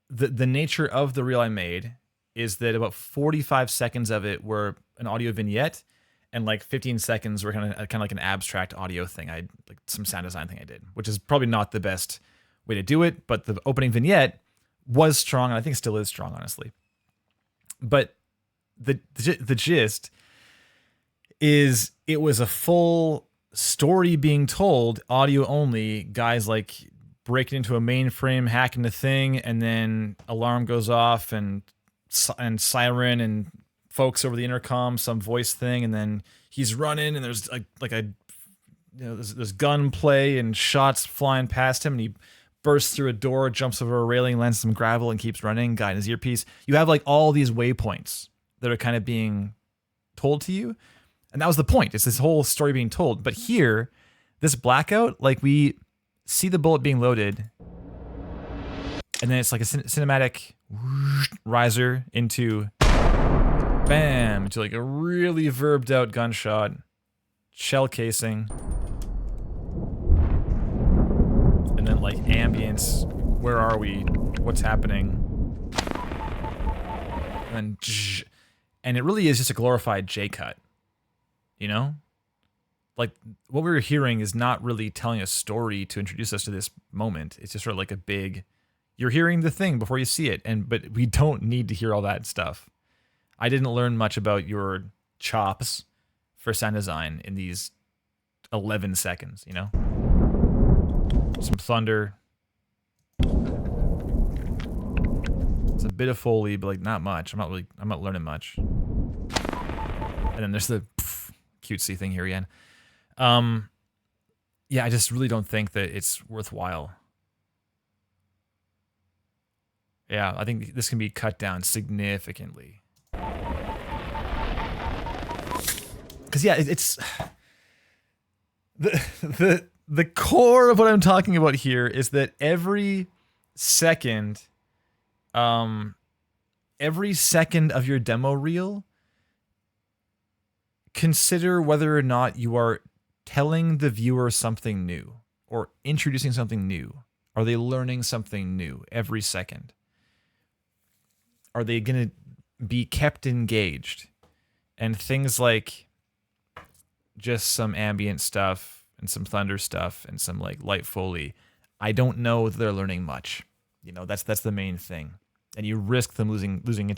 the nature of the reel I made is that about 45 seconds of it were an audio vignette, and like 15 seconds were kind of like an abstract audio thing. I like some sound design thing I did, which is probably not the best way to do it, but the opening vignette was strong, and I think still is strong, honestly. But the gist is it was a full story being told, audio only. Guys like breaking into a mainframe, hacking the thing, and then alarm goes off and siren and folks over the intercom, some voice thing, and then he's running and there's there's gunplay and shots flying past him, and he bursts through a door, jumps over a railing, lands some gravel, and keeps running. Guy in his earpiece. You have like all these waypoints that are kind of being told to you, and that was the point. It's this whole story being told. But here, this blackout, like we see the bullet being loaded, and then it's like a cinematic riser into bam, into like a really verbed out gunshot, shell casing, and then like ambience. Where are we? What's happening? And it really is just a glorified J cut, you know? Like what we were hearing is not really telling a story to introduce us to this moment. It's just sort of like a big, you're hearing the thing before you see it, but we don't need to hear all that stuff. I didn't learn much about your chops for sound design in these 11 seconds, you know? Some thunder. It's a bit of Foley, but like not much. I'm not learning much. And then there's the cutesy thing here again. Yeah, I just really don't think that it's worthwhile. Yeah, I think this can be cut down significantly. Because yeah, it's the core of what I'm talking about here is that every second of your demo reel, consider whether or not you are telling the viewer something new or introducing something new. Are they learning something new every second? Are they going to be kept engaged? And things like just some ambient stuff and some thunder stuff and some like light Foley, I don't know that they're learning much. You know, that's the main thing. And you risk them losing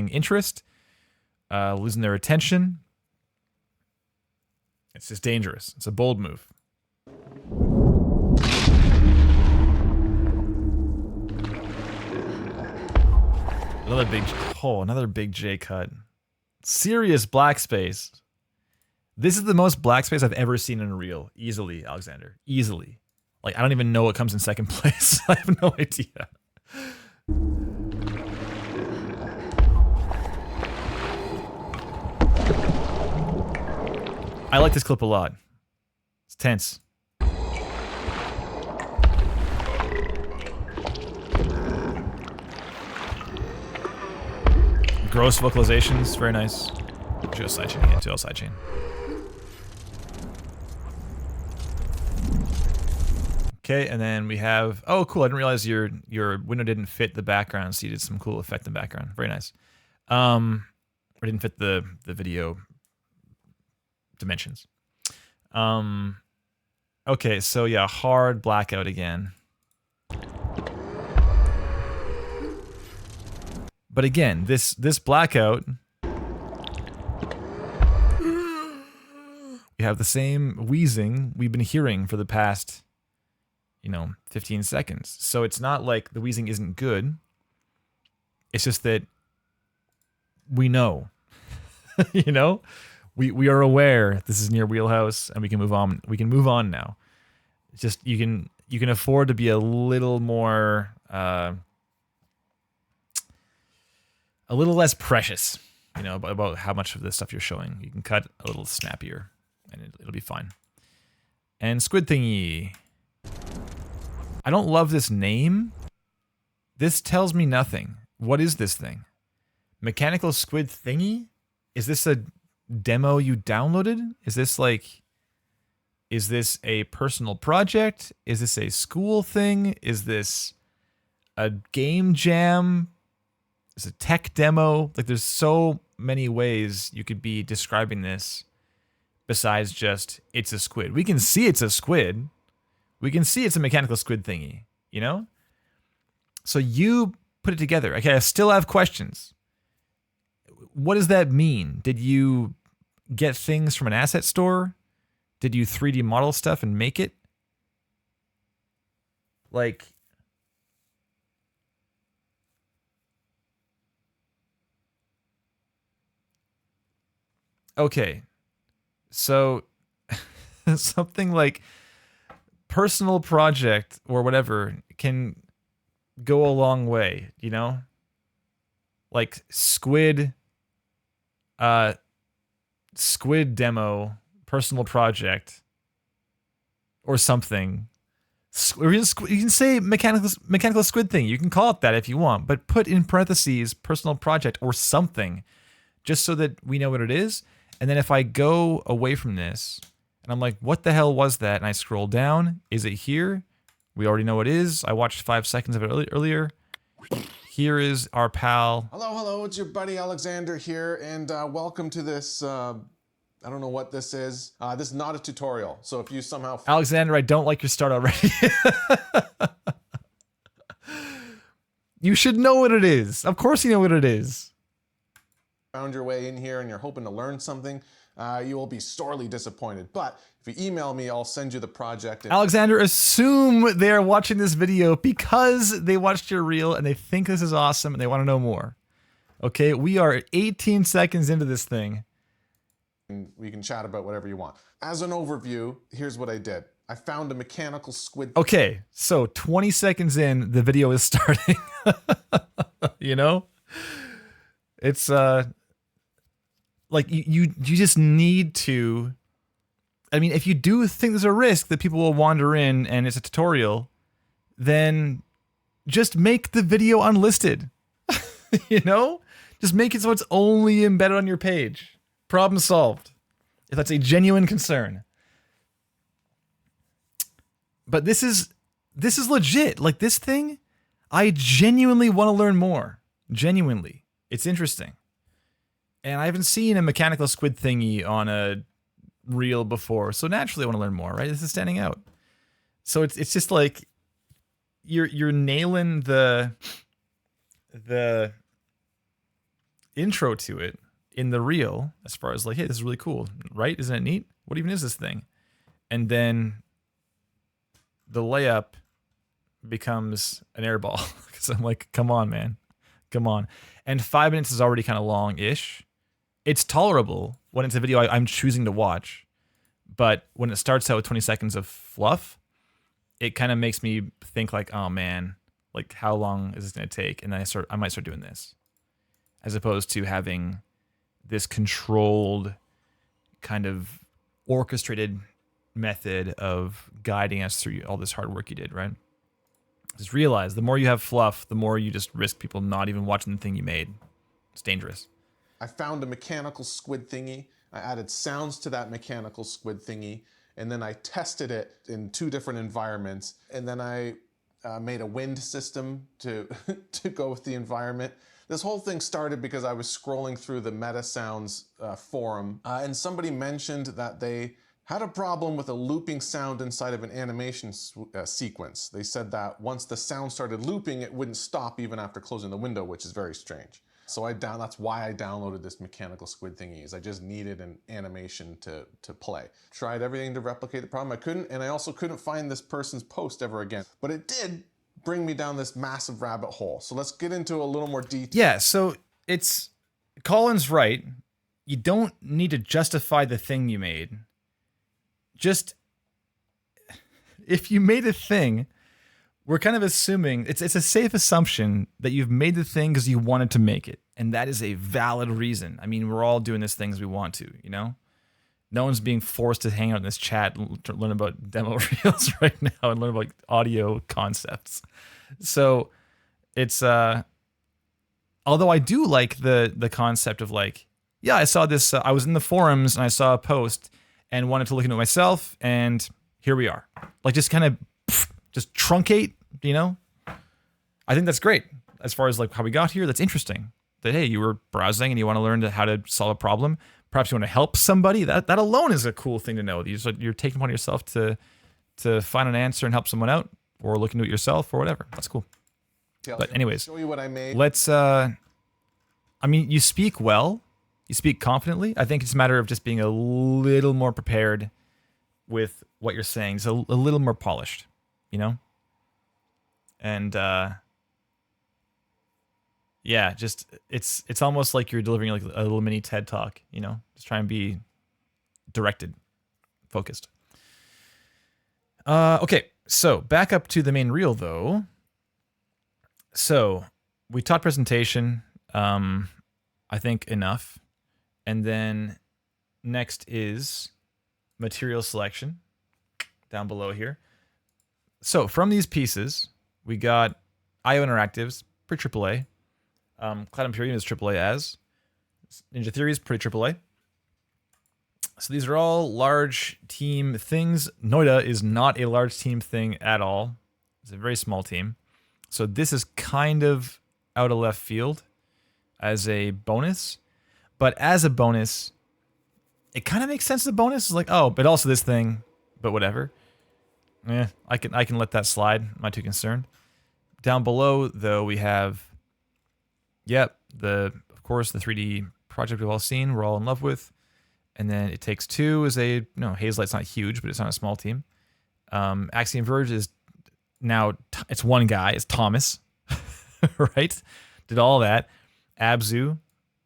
interest, losing their attention. It's just dangerous. It's a bold move. Another big J cut. Serious black space. This is the most black space I've ever seen in a reel. Easily, Alexander. Easily. Like, I don't even know what comes in second place. I have no idea. I like this clip a lot. It's tense. Gross vocalizations, very nice. Just sidechain again, 2L sidechain. Okay, and then we have, oh cool, I didn't realize your window didn't fit the background, so you did some cool effect in the background. Very nice. Or didn't fit the video dimensions. Okay, so yeah, hard blackout again. But again, this blackout, we have the same wheezing we've been hearing for the past, 15 seconds. So it's not like the wheezing isn't good. It's just that we know, we are aware this is near wheelhouse and we can move on. We can move on now. It's just you can afford to be a little more a little less precious, about how much of this stuff you're showing. You can cut a little snappier and it'll be fine. And Squid Thingy. I don't love this name. This tells me nothing. What is this thing? Mechanical squid thingy? Is this a demo you downloaded? Is this a personal project? Is this a school thing? Is this a game jam? Is it a tech demo? Like, there's so many ways you could be describing this besides just, it's a squid. We can see it's a squid. We can see it's a mechanical squid thingy, you know? So you put it together. Okay, I still have questions. What does that mean? Did you get things from an asset store? Did you 3D model stuff and make it? Like, okay, so something like personal project or whatever can go a long way, you know? Like squid demo, personal project, or something. Or you can say mechanical squid thing. You can call it that if you want, but put in parentheses personal project or something, just so that we know what it is. And then if I go away from this, and I'm like, what the hell was that? And I scroll down, is it here? We already know it is. I watched 5 seconds of it earlier. Here is our pal. Hello, it's your buddy Alexander here, and welcome to this, I don't know what this is. This is not a tutorial, so if you somehow... Alexander, I don't like your start already. You should know what it is. Of course you know what it is. Found your way in here and you're hoping to learn something, you will be sorely disappointed. But if you email me, I'll send you the project. Alexander, assume they're watching this video because they watched your reel and they think this is awesome and they want to know more. Okay, we are 18 seconds into this thing. And we can chat about whatever you want. As an overview, here's what I did. I found a mechanical squid. Okay, so 20 seconds in, the video is starting. You know? It's like you just need to. I mean, if you do think there's a risk that people will wander in and it's a tutorial, then just make the video unlisted. You know? Just make it so it's only embedded on your page. Problem solved. If that's a genuine concern. But this is legit. Like, this thing, I genuinely want to learn more. Genuinely. It's interesting. And I haven't seen a mechanical squid thingy on a reel before, so naturally I want to learn more, right? This is standing out. So it's just like you're nailing the intro to it in the reel, as far as like, hey, this is really cool, right? Isn't it neat? What even is this thing? And then the layup becomes an airball. Because I'm like, come on, man. Come on. And 5 minutes is already kind of long-ish. It's tolerable when it's a video I'm choosing to watch. But when it starts out with 20 seconds of fluff, it kind of makes me think like, oh man, like how long is this going to take? And then I might start doing this. As opposed to having this controlled kind of orchestrated method of guiding us through all this hard work you did, right? Just realize the more you have fluff, the more you just risk people not even watching the thing you made. It's dangerous. I found a mechanical squid thingy. I added sounds to that mechanical squid thingy, and then I tested it in 2 different environments. And then I made a wind system to go with the environment. This whole thing started because I was scrolling through the Meta Sounds forum, and somebody mentioned that they had a problem with a looping sound inside of an animation sequence. They said that once the sound started looping, it wouldn't stop even after closing the window, which is very strange. So that's why I downloaded this mechanical squid thingy, is I just needed an animation to play. Tried everything to replicate the problem. I couldn't, and I also couldn't find this person's post ever again. But it did bring me down this massive rabbit hole. So let's get into a little more detail. Yeah, so it's... Colin's right. You don't need to justify the thing you made. Just... If you made a thing... We're kind of assuming, it's a safe assumption that you've made the thing because you wanted to make it. And that is a valid reason. I mean, we're all doing this thing as we want to, you know? No one's being forced to hang out in this chat and learn about demo reels right now and learn about audio concepts. So it's, Although I do like the concept of like, yeah, I saw this. I was in the forums and I saw a post and wanted to look into it myself, and here we are. Like just kind of just truncate, you know. I think that's great as far as like how we got here. That's interesting. That hey, you were browsing and you want to learn how to solve a problem. Perhaps you want to help somebody. That alone is a cool thing to know. You're taking upon yourself to find an answer and help someone out, or look into it yourself, or whatever. That's cool. Yeah, But anyways, show you what I made. let's. I mean, you speak well. You speak confidently. I think it's a matter of just being a little more prepared with what you're saying. So a little more polished, you know. And yeah, just it's almost like you're delivering like a little mini TED talk, you know. Just try and be directed, focused. Okay, so back up to the main reel though. So we taught presentation, I think enough. And then next is material selection down below here. So from these pieces, we got IO Interactives, pretty AAA. Cloud Imperium is AAA as. Ninja Theory is pretty AAA. So these are all large team things. Noida is not a large team thing at all. It's a very small team. So this is kind of out of left field as a bonus. But as a bonus, it kind of makes sense as a bonus. It's like, oh, but also this thing, but whatever. I can let that slide. I'm not too concerned. Down below, though, we have, yep, of course, the 3D project we've all seen, we're all in love with. And then It Takes Two is Hazelight's not huge, but it's not a small team. Axiom Verge is now, it's one guy, it's Thomas, right? Did all that. Abzu,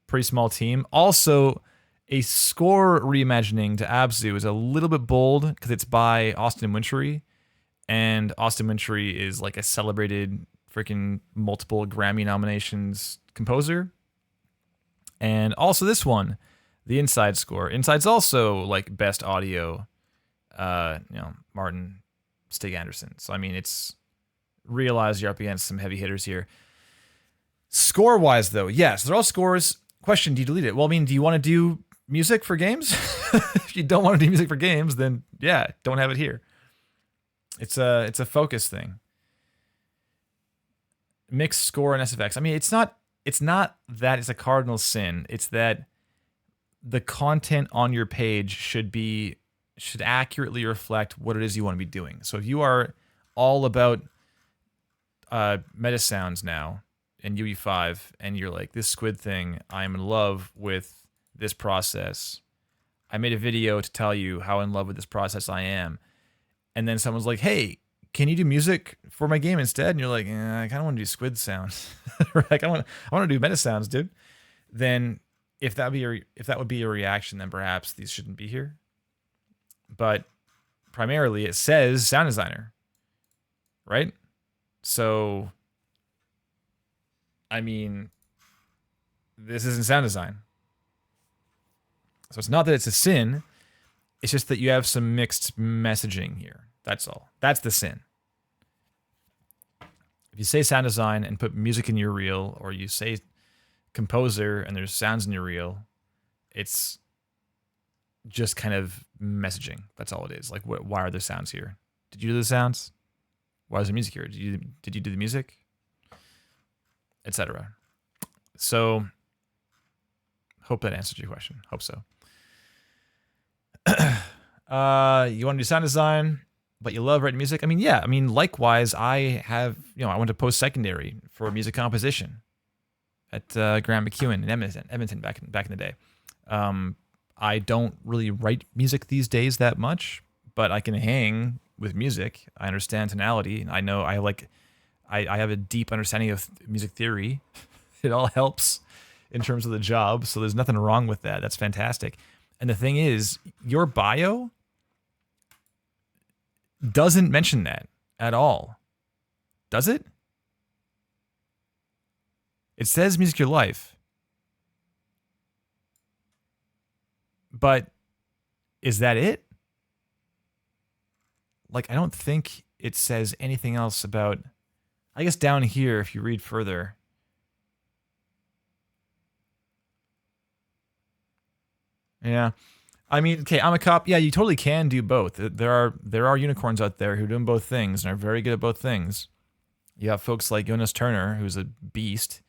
pretty small team. Also, a score reimagining to Abzu is a little bit bold because it's by Austin Wintory. And Austin Wintory is like a celebrated freaking multiple Grammy nominations composer. And also this one, the Inside score. Inside's also like best audio, Martin Stig Anderson. So, I mean, realize you're up against some heavy hitters here. Score-wise, though, yes, they're all scores. Question, do you delete it? Well, I mean, do you want to do music for games? If you don't want to do music for games, then yeah, don't have it here. It's a focus thing. Mixed score and SFX. I mean, it's not that it's a cardinal sin. It's that the content on your page should accurately reflect what it is you want to be doing. So if you are all about meta sounds now in UE5 and you're like, this squid thing, I'm in love with this process. I made a video to tell you how in love with this process I am. And then someone's like, hey, can you do music for my game instead? And you're like, I kind of want to do squid sounds. Like, I want to do meta sounds, dude. Then if that would be a reaction, then perhaps these shouldn't be here. But primarily it says sound designer, right? So, I mean, this isn't sound design. So it's not that it's a sin. It's just that you have some mixed messaging here. That's all. That's the sin. If you say sound design and put music in your reel, or you say composer and there's sounds in your reel, it's just kind of messaging. That's all it is. Like, why are there sounds here? Did you do the sounds? Why is there music here? Did you do the music? Etc. So, hope that answered your question. Hope so. You want to do sound design, but you love writing music? I mean, yeah. I mean, likewise, I went to post-secondary for music composition at Grant McEwen in Edmonton back in the day. I don't really write music these days that much, but I can hang with music. I understand tonality. I know I have a deep understanding of music theory. It all helps in terms of the job, so there's nothing wrong with that. That's fantastic. And the thing is, your bio doesn't mention that at all. Does it? It says music your life. But is that it? Like, I don't think it says anything else about, I guess down here, if you read further, Yeah. I mean, okay, I'm a cop. Yeah, you totally can do both. There are unicorns out there who are doing both things and are very good at both things. You got folks like Jonas Turner, who's a beast.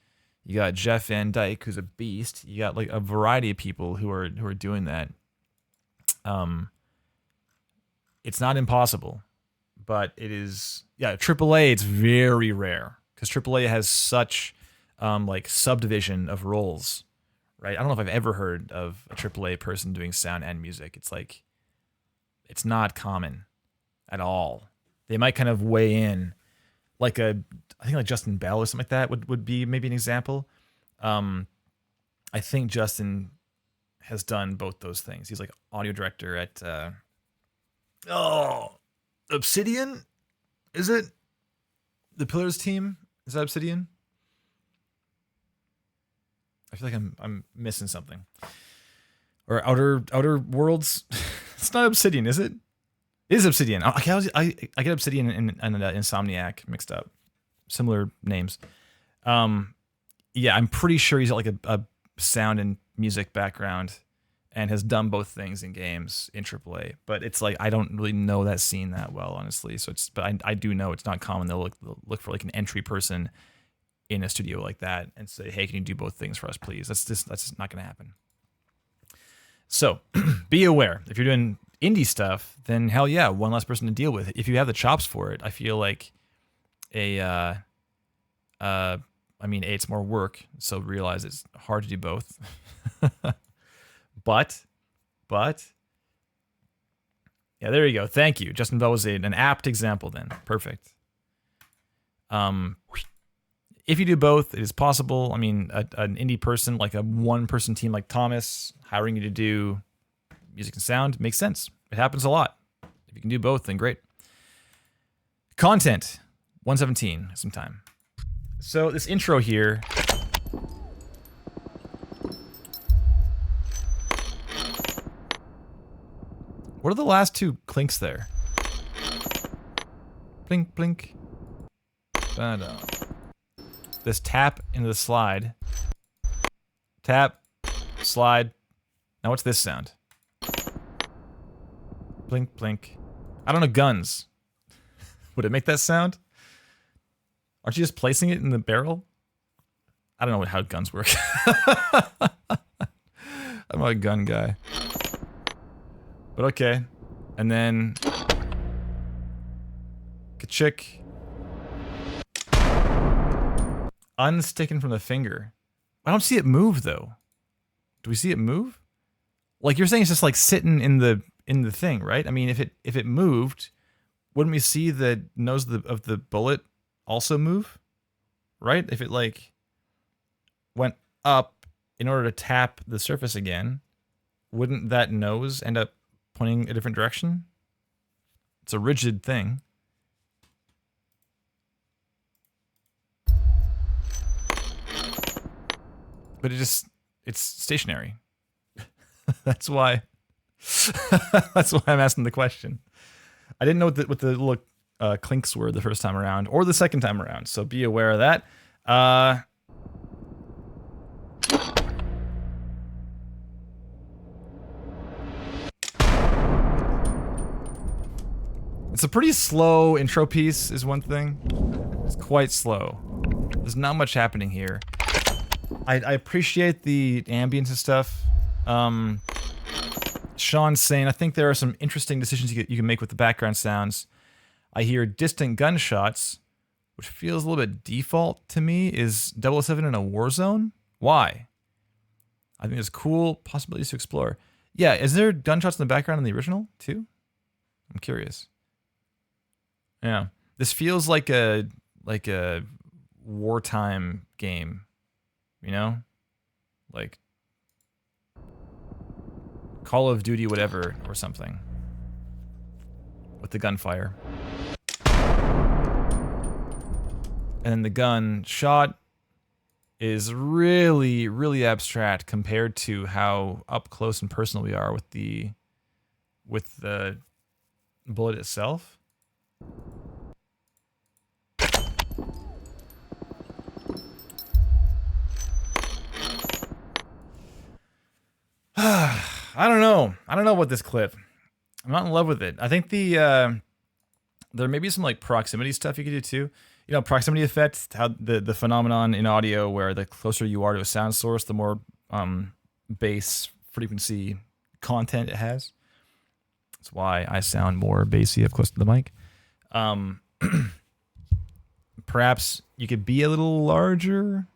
You got Jeff Van Dyke, who's a beast. You got like a variety of people who are doing that. It's not impossible, but it is, yeah, AAA, it's very rare because AAA has such like subdivision of roles, right? I don't know if I've ever heard of a AAA person doing sound and music. It's like, it's not common at all. They might kind of weigh in like I think like Justin Bell or something like that would be maybe an example. I think Justin has done both those things. He's like audio director at Obsidian? Is it? The Pillars team? Is that Obsidian? I feel like I'm missing something. Or Outer Worlds? It's not Obsidian, is it? It is Obsidian. I get Obsidian and Insomniac mixed up. Similar names. Yeah, I'm pretty sure he's got like a sound and music background and has done both things in games in AAA. But it's like I don't really know that scene that well, honestly. So but I do know it's not common. They'll look for like an entry person in a studio like that and say, "Hey, can you do both things for us, please?" That's not going to happen. So be aware if you're doing indie stuff, then hell yeah, one less person to deal with. If you have the chops for it, I feel like I mean, it's more work, so realize it's hard to do both. but, yeah, there you go. Thank you. Justin Bell was an apt example then. Perfect. If you do both, it is possible. I mean, an indie person, like a one-person team like Thomas, hiring you to do music and sound makes sense. It happens a lot. If you can do both, then great. Content, 117, some time. So this intro here. What are the last two clinks there? Blink, blink. This tap into the slide. Tap, slide. Now what's this sound? Blink, blink. I don't know guns. Would it make that sound? Aren't you just placing it in the barrel? I don't know how guns work. I'm not a gun guy. But okay. And then... Ka-chick. Unsticking from the finger. I don't see it move, though. Do we see it move? Like, you're saying it's just, like, sitting in the thing, right? I mean, if it moved, wouldn't we see the nose of the bullet also move, right? If it like went up in order to tap the surface again, wouldn't that nose end up pointing a different direction? It's a rigid thing. But it's stationary. That's why I'm asking the question. I didn't know what the little clinks were the first time around or the second time around, so be aware of that. It's a pretty slow intro piece is one thing. It's quite slow. There's not much happening here. I appreciate the ambience and stuff. Sean's saying, I think there are some interesting decisions you can make with the background sounds. I hear distant gunshots, which feels a little bit default to me. Is 007 in a war zone? Why? I think there's cool possibilities to explore. Yeah, is there gunshots in the background in the original, too? I'm curious. Yeah. This feels like a wartime game, you know? Like Call of Duty whatever or something. With the gunfire. And then the gun shot is really, really abstract compared to how up close and personal we are with the bullet itself. I don't know. I don't know about this clip. I'm not in love with it. I think there may be some like proximity stuff you could do too. You know, proximity effect, how the phenomenon in audio where the closer you are to a sound source, the more bass frequency content it has. That's why I sound more bassy up close to the mic. Perhaps you could be a little larger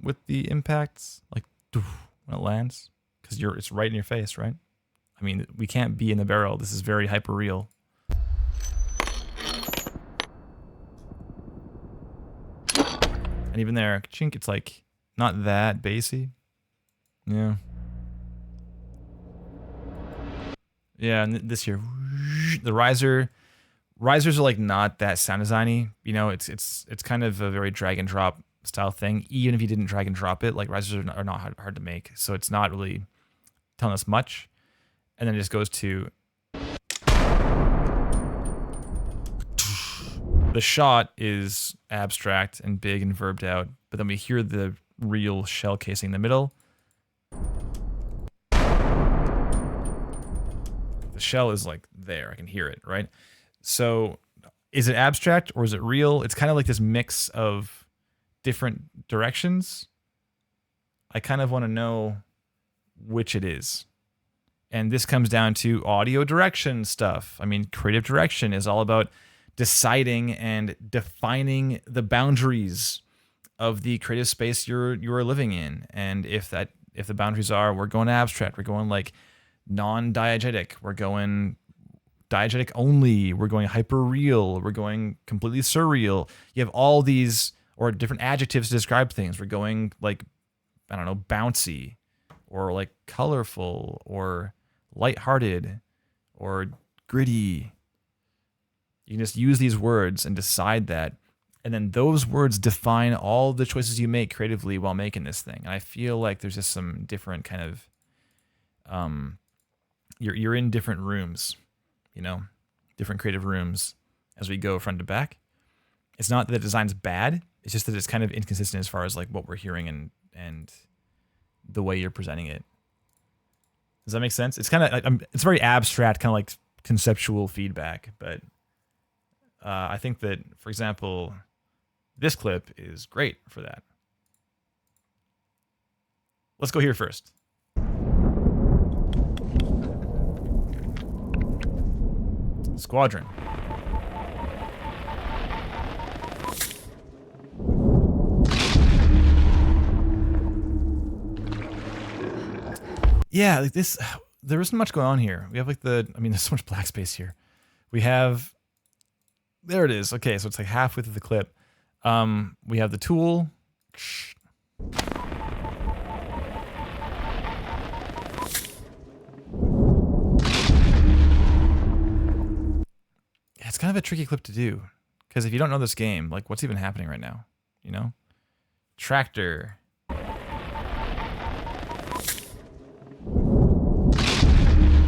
with the impacts, like when it lands, because it's right in your face, right? I mean, we can't be in the barrel. This is very hyper real. And even there, chink, it's like not that bassy. Yeah. Yeah, and this here, the risers are like not that sound designy. You know, it's kind of a very drag and drop style thing. Even if you didn't drag and drop it, like risers are not hard to make, so it's not really telling us much. And then it just goes to the shot is abstract and big and verbed out, but then we hear the real shell casing in the middle. The shell is like there, I can hear it, right? So is it abstract or is it real? It's kind of like this mix of different directions. I kind of want to know which it is. And this comes down to audio direction stuff. I mean, creative direction is all about deciding and defining the boundaries of the creative space you're living in. And if the boundaries are, we're going abstract, we're going like non-diegetic, we're going diegetic only, we're going hyper real, we're going completely surreal. You have all these or different adjectives to describe things. We're going like, I don't know, bouncy or like colorful or lighthearted or gritty. You can just use these words and decide that. And then those words define all the choices you make creatively while making this thing. And I feel like there's just some different kind of, you're in different rooms, you know, different creative rooms as we go front to back. It's not that the design's bad. It's just that it's kind of inconsistent as far as like what we're hearing and the way you're presenting it. Does that make sense? It's kind of, it's very abstract, kind of like conceptual feedback, but I think that, for example, this clip is great for that. Let's go here first. Squadron. Yeah, like this, there isn't much going on here. We have like there's so much black space here. We have, there it is. Okay, so it's like halfway through the clip. We have the tool. It's kind of a tricky clip to do, because if you don't know this game, like what's even happening right now, you know? Tractor.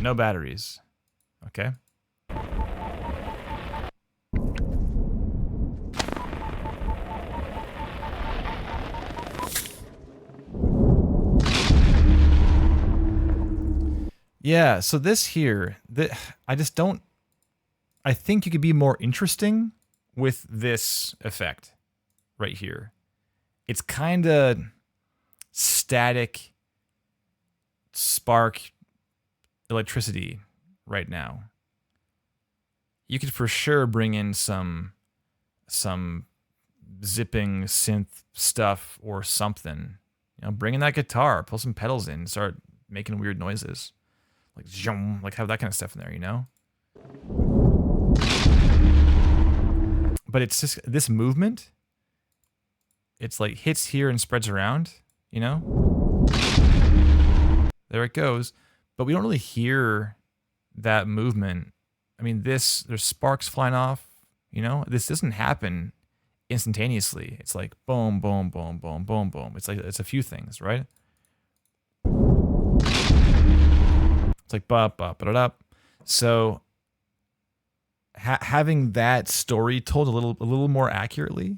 No batteries. Okay. Yeah, so this here, I think you could be more interesting with this effect right here. It's kind of static spark electricity right now. You could for sure bring in some zipping synth stuff or something. You know, bring in that guitar, pull some pedals in, start making weird noises. Like zoom, like have that kind of stuff in there, you know? But it's just this movement, it's like hits here and spreads around, you know? There it goes. But we don't really hear that movement. I mean, there's sparks flying off, you know? This doesn't happen instantaneously. It's like boom, boom, boom, boom, boom, boom. It's like, it's a few things, right? It's like bop, bop, ba da. So having that story told a little more accurately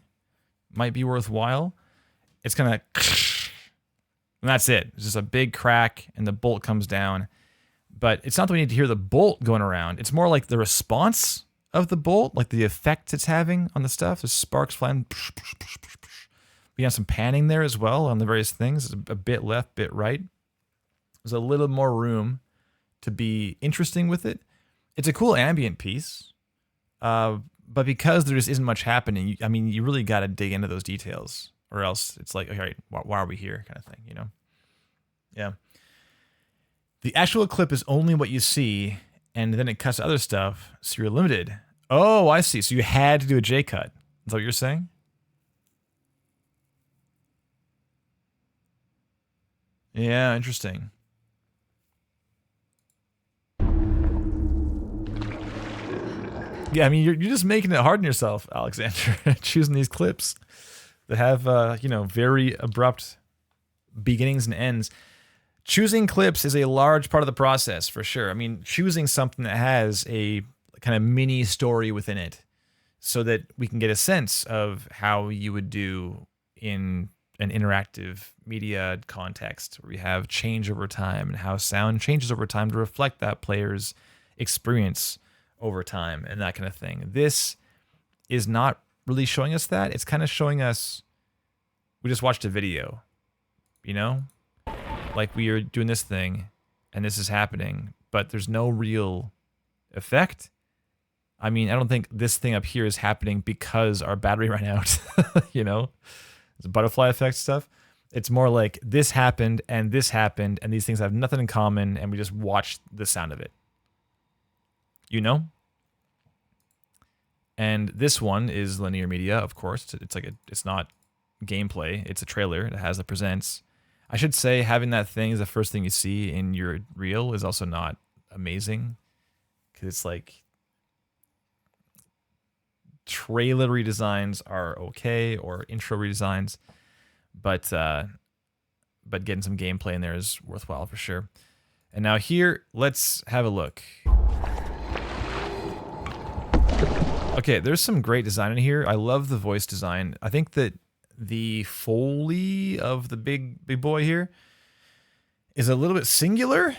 might be worthwhile. It's gonna, and that's it. It's just a big crack, and the bolt comes down. But it's not that we need to hear the bolt going around. It's more like the response of the bolt, like the effect it's having on the stuff. There's sparks flying. We have some panning there as well on the various things. It's a bit left, bit right. There's a little more room to be interesting with it. It's a cool ambient piece. But because there just isn't much happening, I mean, you really got to dig into those details, or else it's like, okay, why are we here, kind of thing, you know? Yeah. The actual clip is only what you see, and then it cuts to other stuff, so you're limited. Oh, I see. So you had to do a J cut. Is that what you're saying? Yeah, interesting. Yeah, I mean, you're just making it hard on yourself, Alexander, choosing these clips that have, you know, very abrupt beginnings and ends. Choosing clips is a large part of the process, for sure. I mean, choosing something that has a kind of mini story within it so that we can get a sense of how you would do in an interactive media context where we have change over time and how sound changes over time to reflect that player's experience over time and that kind of thing. This is not really showing us that. It's kind of showing us, we just watched a video, you know? Like we are doing this thing and this is happening, but there's no real effect. I mean, I don't think this thing up here is happening because our battery ran out, you know? It's butterfly effect stuff. It's more like this happened and these things have nothing in common and we just watched the sound of it. You know? And this one is linear media, of course. It's like it's not gameplay. It's a trailer that has the presents. I should say having that thing is the first thing you see in your reel is also not amazing because it's like trailer redesigns are okay or intro redesigns, but getting some gameplay in there is worthwhile for sure. And now here, let's have a look. Okay, there's some great design in here. I love the voice design. I think that the Foley of the big boy here is a little bit singular.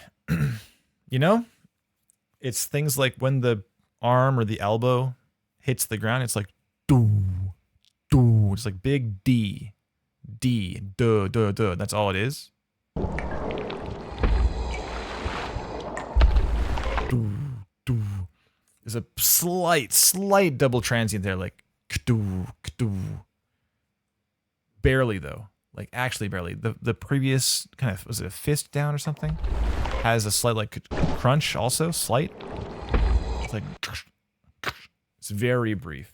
You know? It's things like when the arm or the elbow hits the ground, it's like doo, doo. It's like big D. D. Duh, duh, duh. That's all it is. Doo, doo. There's a slight double transient there, like kdoo, kdoo. Barely though, like actually barely. The previous kind of, was it a fist down or something? Has a slight like crunch also, slight. It's like, it's very brief.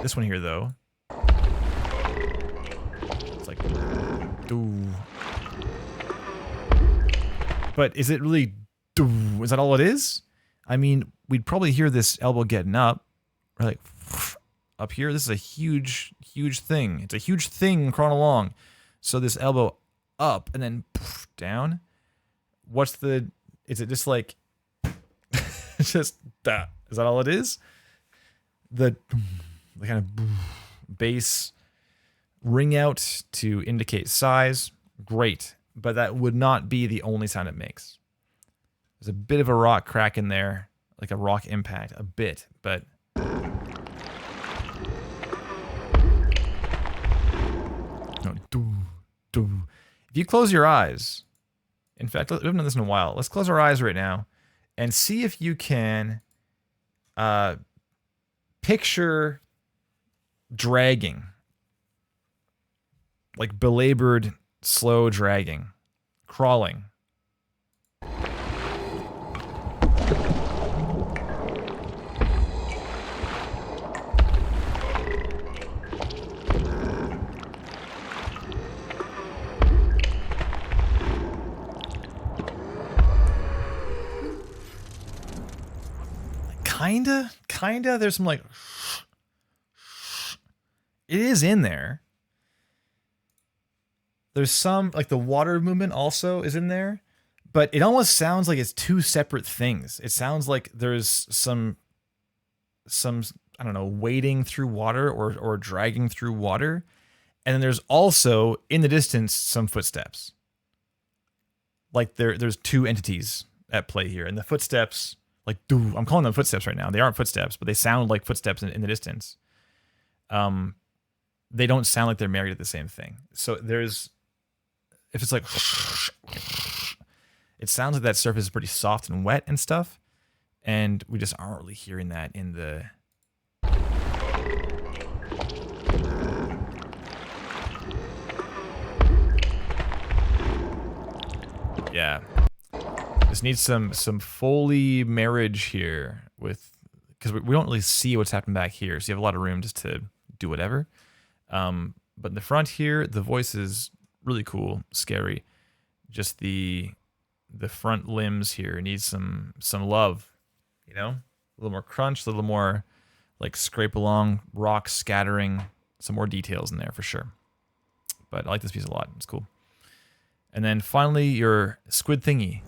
This one here though, it's like, doo. But is it really doo? Is that all it is? I mean, we'd probably hear this elbow getting up, or like up here. This is a huge thing. It's a huge thing crawling along. So this elbow up and then down. What's the? Is it just like? It's just that. Is that all it is? The kind of bass ring out to indicate size. Great, but that would not be the only sound it makes. There's a bit of a rock crack in there, like a rock impact, a bit, but no, if you close your eyes, in fact, we haven't done this in a while. Let's close our eyes right now and see if you can picture dragging, like belabored, slow dragging, crawling. Kinda. There's some like, it is in there. There's some, like the water movement also is in there, but it almost sounds like it's two separate things. It sounds like there's some, I don't know, wading through water or dragging through water. And then there's also in the distance some footsteps. Like there's two entities at play here. And the footsteps, like, I'm calling them footsteps right now. They aren't footsteps, but they sound like footsteps in the distance. They don't sound like they're married at the same thing. So if it's like, it sounds like that surface is pretty soft and wet and stuff. And we just aren't really hearing that in the... Yeah. This needs some Foley marriage here with, because we don't really see what's happening back here, so you have a lot of room just to do whatever. But in the front here, the voice is really cool, scary. Just the front limbs here need some love, you know? A little more crunch, a little more like scrape along, rock scattering, some more details in there for sure. But I like this piece a lot. It's cool. And then finally, your squid thingy.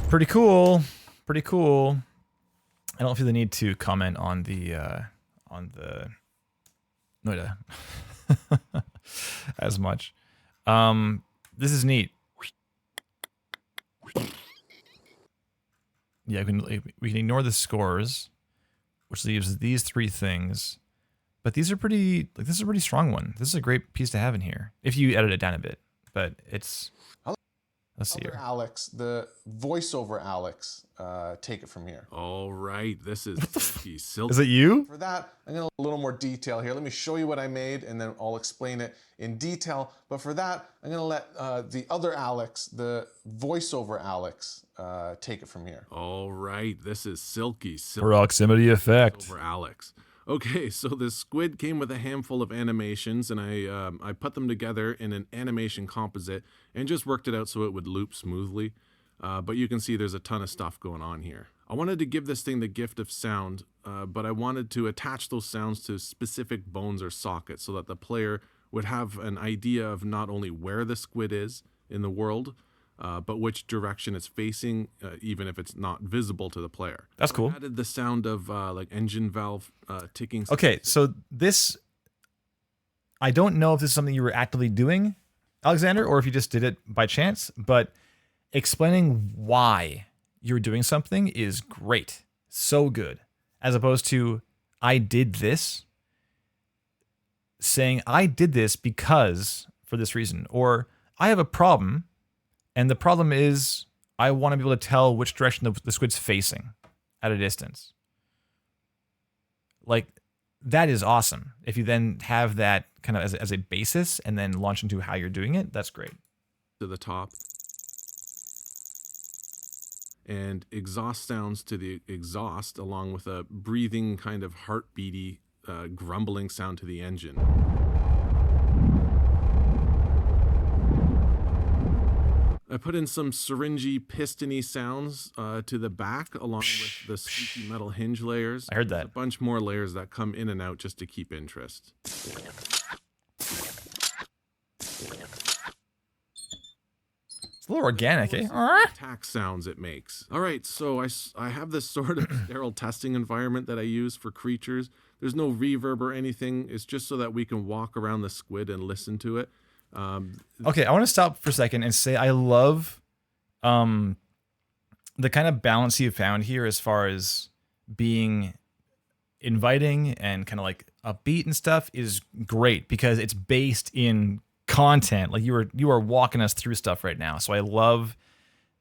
Pretty cool. Pretty cool. I don't feel the need to comment on the Noida as much. This is neat. Yeah, we can ignore the scores, which leaves these three things. But these are pretty, like, this is a pretty strong one. This is a great piece to have in here, if you edit it down a bit. But it's, let's see here. Alex, the voiceover Alex, take it from here. All right, this is silky. Is it you? For that, I'm going to a little more detail here. Let me show you what I made, and then I'll explain it in detail. But for that, I'm going to let the other Alex, the voiceover Alex, take it from here. All right, this is silky. Proximity effect. Over Alex. Okay, so the squid came with a handful of animations, and I put them together in an animation composite and just worked it out so it would loop smoothly. But you can see there's a ton of stuff going on here. I wanted to give this thing the gift of sound, but I wanted to attach those sounds to specific bones or sockets so that the player would have an idea of not only where the squid is in the world, but which direction it's facing, even if it's not visible to the player. That's cool. I added the sound of like engine valve ticking. Okay, so this, I don't know if this is something you were actively doing, Alexander, or if you just did it by chance, but explaining why you're doing something is great. So good. As opposed to, I did this, saying, I did this because, for this reason, or I have a problem, and the problem is I want to be able to tell which direction the squid's facing at a distance. Like, that is awesome. If you then have that kind of as a basis and then launch into how you're doing it, that's great. To the top. And exhaust sounds to the exhaust, along with a breathing kind of heartbeaty grumbling sound to the engine. I put in some syringy pistony sounds to the back, along with the squeaky metal hinge layers. I heard that. There's a bunch more layers that come in and out just to keep interest. It's a little organic, eh? Tack sounds it makes. All right, so I have this sort of sterile testing environment that I use for creatures. There's no reverb or anything. It's just so that we can walk around the squid and listen to it. Okay, I want to stop for a second and say I love the kind of balance you found here as far as being inviting and kind of like upbeat and stuff is great because it's based in content. Like you are walking us through stuff right now. So I love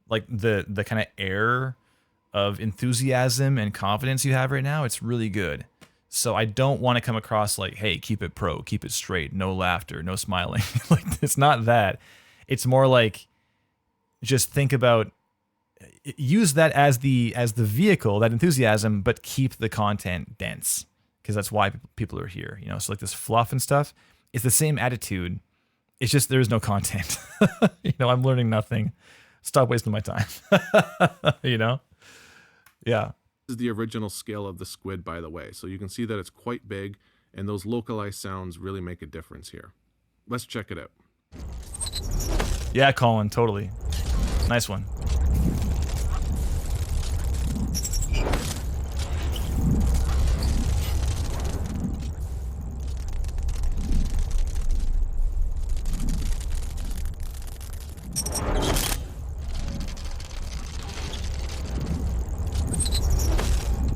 like the kind of air of enthusiasm and confidence you have right now. It's really good. So I don't want to come across like, hey, keep it pro, keep it straight, no laughter, no smiling. Like it's not that. It's more like just think about, use that as the vehicle, that enthusiasm, but keep the content dense because that's why people are here. You know, so like this fluff and stuff, it's the same attitude. It's just there's no content. You know, I'm learning nothing. Stop wasting my time. You know? Yeah. This is the original scale of the squid, by the way. So you can see that it's quite big, and those localized sounds really make a difference here. Let's check it out. Yeah, Colin, totally. Nice one.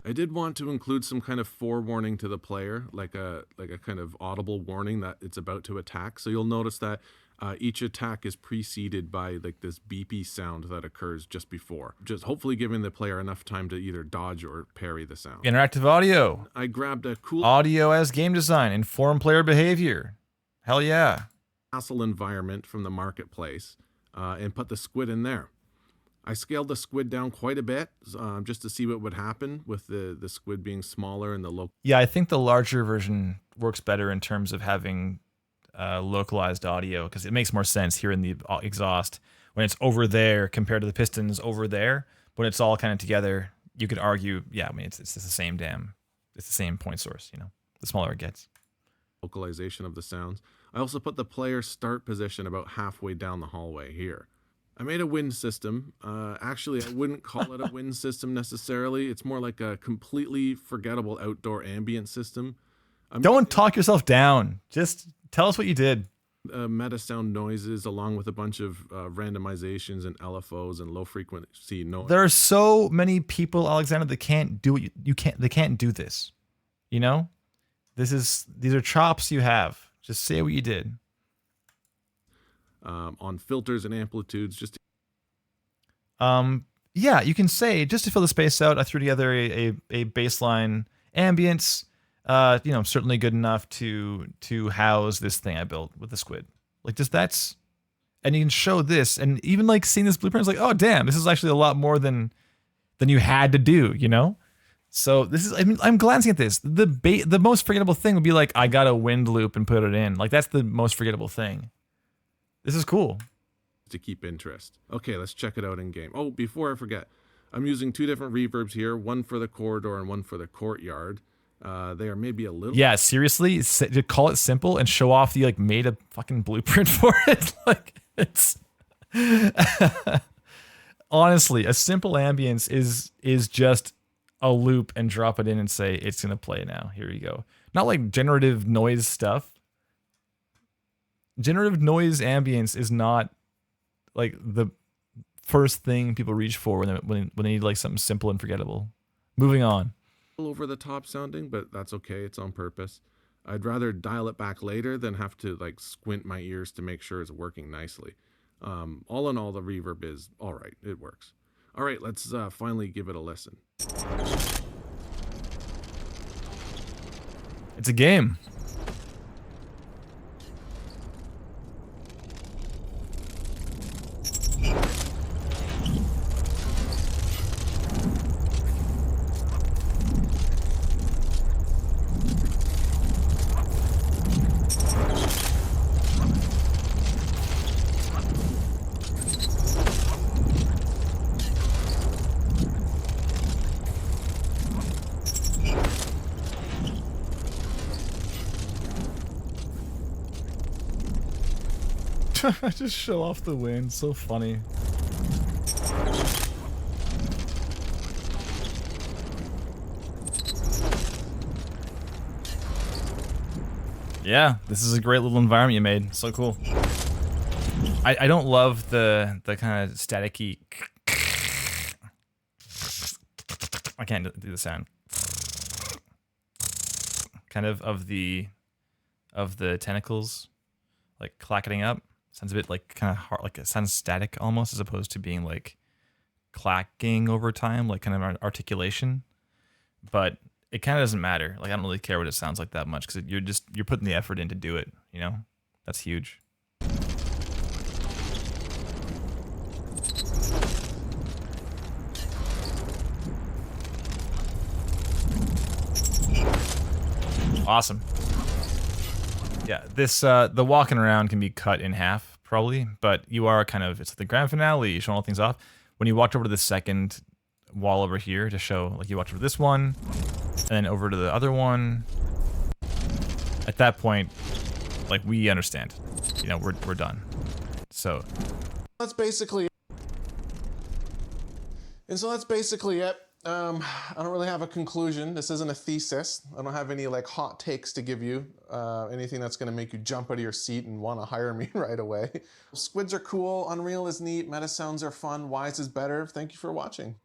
I did want to include some kind of forewarning to the player, like a kind of audible warning that it's about to attack. So you'll notice that each attack is preceded by like this beepy sound that occurs just before, just hopefully giving the player enough time to either dodge or parry the sound. Interactive audio. I grabbed a cool Audio as game design. Inform player behavior. Hell yeah. castle environment from the marketplace and put the squid in there. I scaled the squid down quite a bit just to see what would happen with the squid being smaller and the local. Yeah, I think the larger version works better in terms of having localized audio because it makes more sense here in the exhaust when it's over there compared to the pistons over there. When it's all kind of together, you could argue, yeah, I mean, it's the same it's the same point source, you know, the smaller it gets. Localization of the sounds. I also put the player start position about halfway down the hallway here. I made a wind system. Actually, I wouldn't call it a wind system necessarily. It's more like a completely forgettable outdoor ambient system. Don't talk yourself down. Just tell us what you did. Meta sound noises along with a bunch of randomizations and LFOs and low frequency noise. There are so many people, Alexander, that can't do it. They can't do this. You know? These are chops you have. Just say what you did. On filters and amplitudes, just yeah, you can say, just to fill the space out, I threw together a baseline ambience, you know, certainly good enough to house this thing I built with the squid. Like, just that's, and you can show this, and even like seeing this blueprint is like, oh damn, this is actually a lot more than you had to do, you know? So this is, I mean, I'm glancing at this. The most forgettable thing would be like, I got a wind loop and put it in. Like, that's the most forgettable thing. This is cool. To keep interest. Okay, let's check it out in game. Oh, before I forget, I'm using two different reverbs here, one for the corridor and one for the courtyard. They are maybe a little. Yeah, seriously, to call it simple and show off the like made a fucking blueprint for it. Like, it's honestly, a simple ambience is just a loop and drop it in and say it's gonna play now. Here you go. Not like generative noise stuff. Generative noise ambience is not like the first thing people reach for when they need like something simple and forgettable. Moving on. Over the top sounding, but that's okay. It's on purpose. I'd rather dial it back later than have to like squint my ears to make sure it's working nicely. All in all, the reverb is all right. It works. All right, let's finally give it a listen. It's a game. I just show off the wind. So funny. Yeah, this is a great little environment you made. So cool. I don't love the kind of staticky. I can't do the sound. Kind of the tentacles, like clacketing up. Sounds a bit like kind of hard, like it sounds static almost, as opposed to being like clacking over time, like kind of articulation. But it kind of doesn't matter. Like, I don't really care what it sounds like that much because you're putting the effort in to do it. You know, that's huge. Awesome. Yeah, this the walking around can be cut in half probably, but you are kind of, it's the grand finale, you showing all things off. When you walked over to the second wall over here to show, like, you walked over to this one and then over to the other one. At that point, like, we understand. You know, we're done. So That's basically And so that's basically it. I don't really have a conclusion. This isn't a thesis. I don't have any like hot takes to give you. Anything that's going to make you jump out of your seat and want to hire me right away. Squids are cool. Unreal is neat. Meta sounds are fun. Wise is better. Thank you for watching.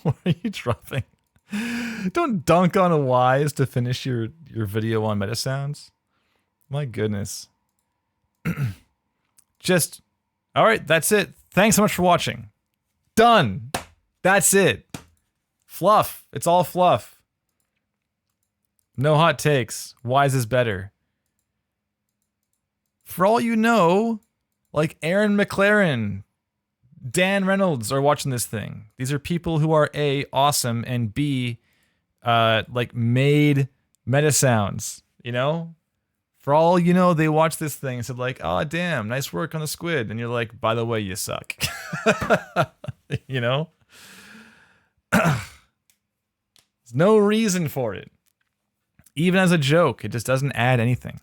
What are you dropping? Don't dunk on a Wise to finish your video on meta sounds. My goodness. Just, all right, that's it. Thanks so much for watching. Done. That's it. Fluff. It's all fluff. No hot takes. Wise is better. For all you know, like Aaron McLaren, Dan Reynolds are watching this thing. These are people who are A, awesome, and B, like made meta sounds, you know? For all you know, they watch this thing and said like, oh damn, nice work on the squid. And you're like, by the way, you suck. You know? There's no reason for it. Even as a joke, it just doesn't add anything.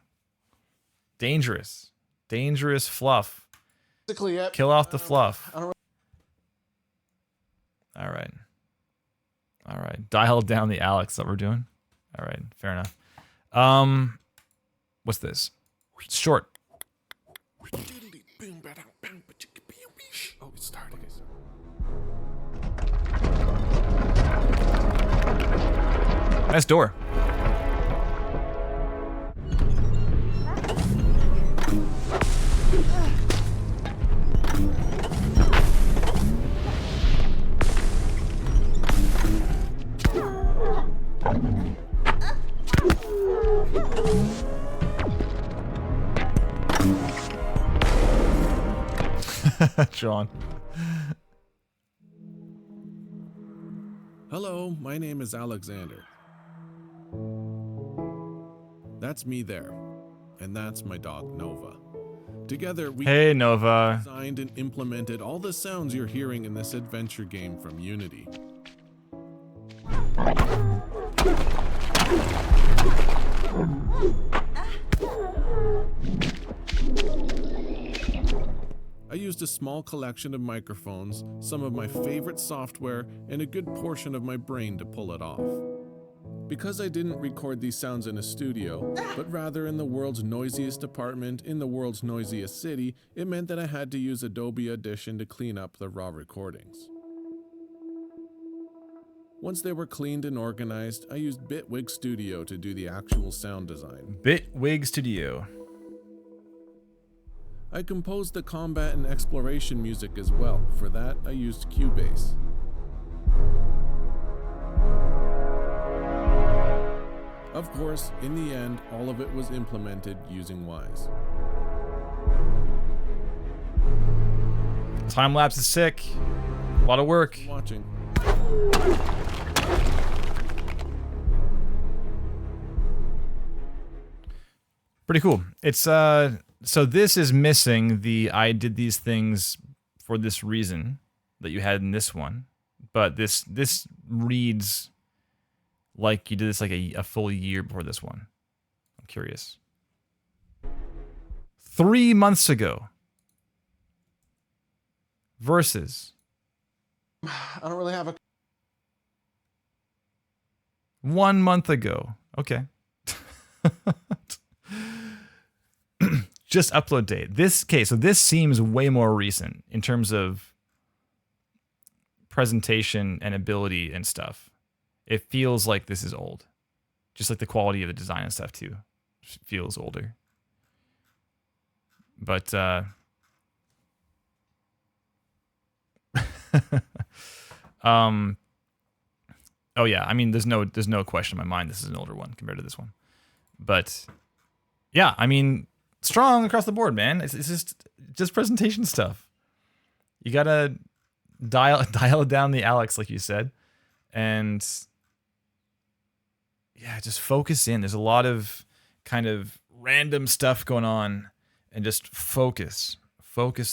Dangerous. Dangerous fluff. Kill off the fluff. All right. All right. Dial down the Alex that we're doing. All right. Fair enough. What's this? It's short. Oh, it started. Nice door. John. Hello, my name is Alexander. That's me there. And that's my dog, Nova. Together, we Hey, Nova. designed and implemented all the sounds you're hearing in this adventure game from Unity. I used a small collection of microphones, some of my favorite software, and a good portion of my brain to pull it off. Because I didn't record these sounds in a studio, but rather in the world's noisiest apartment in the world's noisiest city, it meant that I had to use Adobe Audition to clean up the raw recordings. Once they were cleaned and organized, I used Bitwig Studio to do the actual sound design. Bitwig Studio. I composed the combat and exploration music as well. For that, I used Cubase. Of course, in the end, all of it was implemented using Wise. Time lapse is sick. A lot of work. Watching. Pretty cool. It's so this is missing the I did these things for this reason that you had in this one, but this reads like you did this like a full year before this one. I'm curious. 3 months ago. Versus. I don't really have a 1 month ago. Okay. Just upload date. So this seems way more recent in terms of presentation and ability and stuff. It feels like this is old. Just like the quality of the design and stuff too. Feels older. But oh yeah, I mean there's no question in my mind this is an older one compared to this one. But yeah, I mean strong across the board, man. It's just presentation stuff. You gotta dial down the Alex, like you said, and yeah, just focus in. There's a lot of kind of random stuff going on, and just focus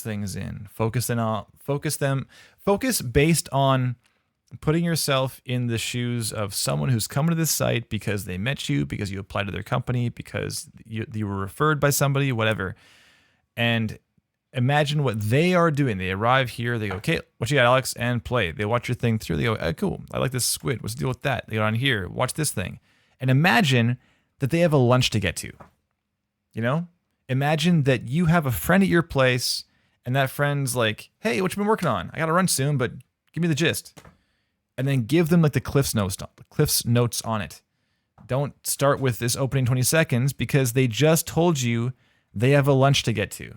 things in. Focus based on putting yourself in the shoes of someone who's coming to this site because they met you, because you applied to their company, because you were referred by somebody, whatever. And imagine what they are doing. They arrive here, they go, okay, what you got, Alex? And play. They watch your thing through, they go, cool, I like this squid. What's the deal with that? They go on here, watch this thing. And imagine that they have a lunch to get to. You know? Imagine that you have a friend at your place, and that friend's like, hey, what you been working on? I gotta run soon, but give me the gist. And then give them like the Cliff's Notes on it. Don't start with this opening 20 seconds because they just told you they have a lunch to get to.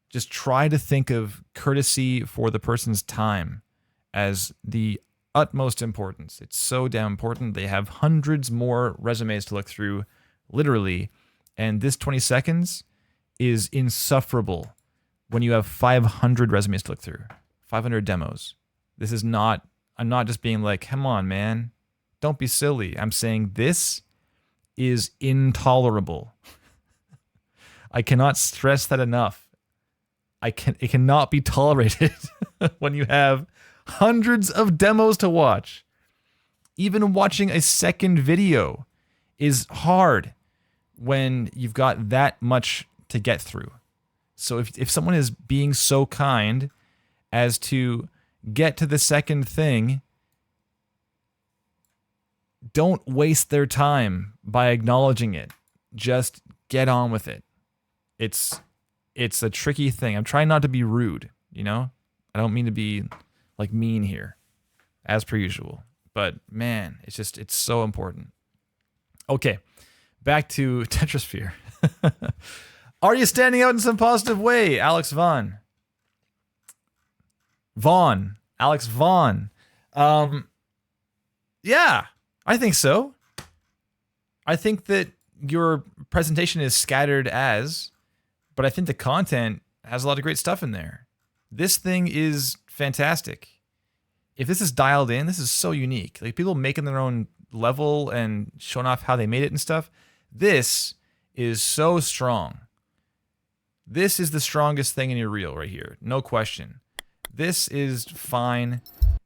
Just try to think of courtesy for the person's time as the utmost importance. It's so damn important. They have hundreds more resumes to look through, literally. And this 20 seconds is insufferable when you have 500 resumes to look through, 500 demos. This is not, I'm not just being like, come on, man, don't be silly. I'm saying this is intolerable. I cannot stress that enough. It cannot be tolerated when you have hundreds of demos to watch. Even watching a second video is hard when you've got that much to get through. So if someone is being so kind as to get to the second thing, don't waste their time by acknowledging it. Just get on with it. It's a tricky thing. I'm trying not to be rude, you know? I don't mean to be like mean here, as per usual. But man, it's so important. Okay, back to Tetrasphere. Are you standing out in some positive way, Alex Vaan? Alex Vaan. Yeah, I think so. I think that your presentation is scattered but I think the content has a lot of great stuff in there. This thing is fantastic. If this is dialed in, this is so unique. Like people making their own level and showing off how they made it and stuff. This is so strong. This is the strongest thing in your reel right here. No question. This is fine.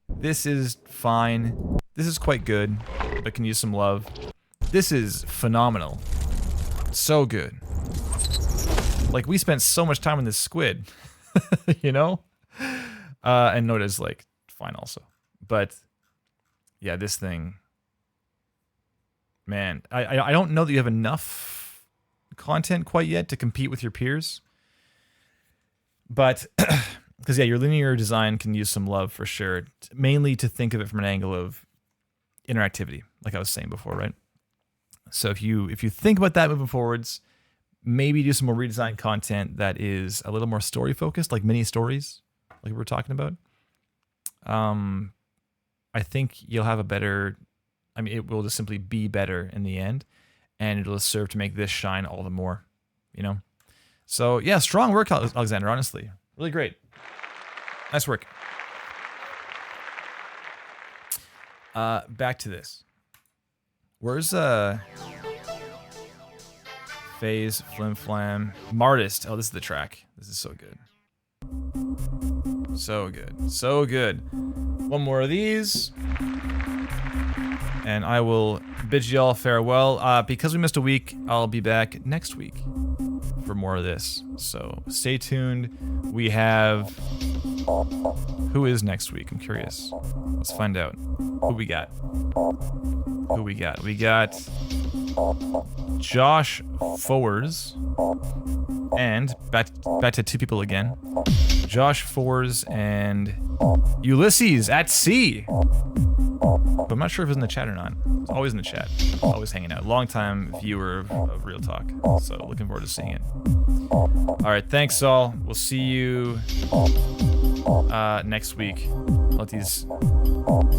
This is fine. This is quite good, but can use some love. This is phenomenal. So good. Like, we spent so much time on this squid, you know? And Noda's, like, fine also. But, yeah, this thing... Man, I don't know that you have enough content quite yet to compete with your peers. But, because, yeah, your linear design can use some love for sure. Mainly to think of it from an angle of interactivity, like I was saying before, right? So if you think about that moving forwards... Maybe do some more redesigned content that is a little more story focused, like mini stories, like we were talking about. I think you'll have a better, it will just simply be better in the end, and it'll serve to make this shine all the more, you know? So yeah, strong work, Alexander, honestly. Really great. Nice work. Back to this. Where's, Phase, Flim Flam, Martist. Oh, this is the track. This is so good. So good. So good. One more of these. And I will bid you all farewell. Because we missed a week, I'll be back next week for more of this. So stay tuned. We have... Who is next week? I'm curious. Let's find out. Who we got? We got... Josh Fowers, and back to two people again. Josh Fowers and Ulysses at Sea. But I'm not sure if he's in the chat or not. He's always in the chat, always hanging out. Long-time viewer of Real Talk, so looking forward to seeing it. All right, thanks all. We'll see you next week. Let these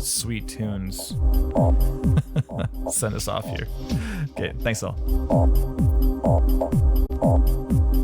sweet tunes send us off here. Okay, thanks all.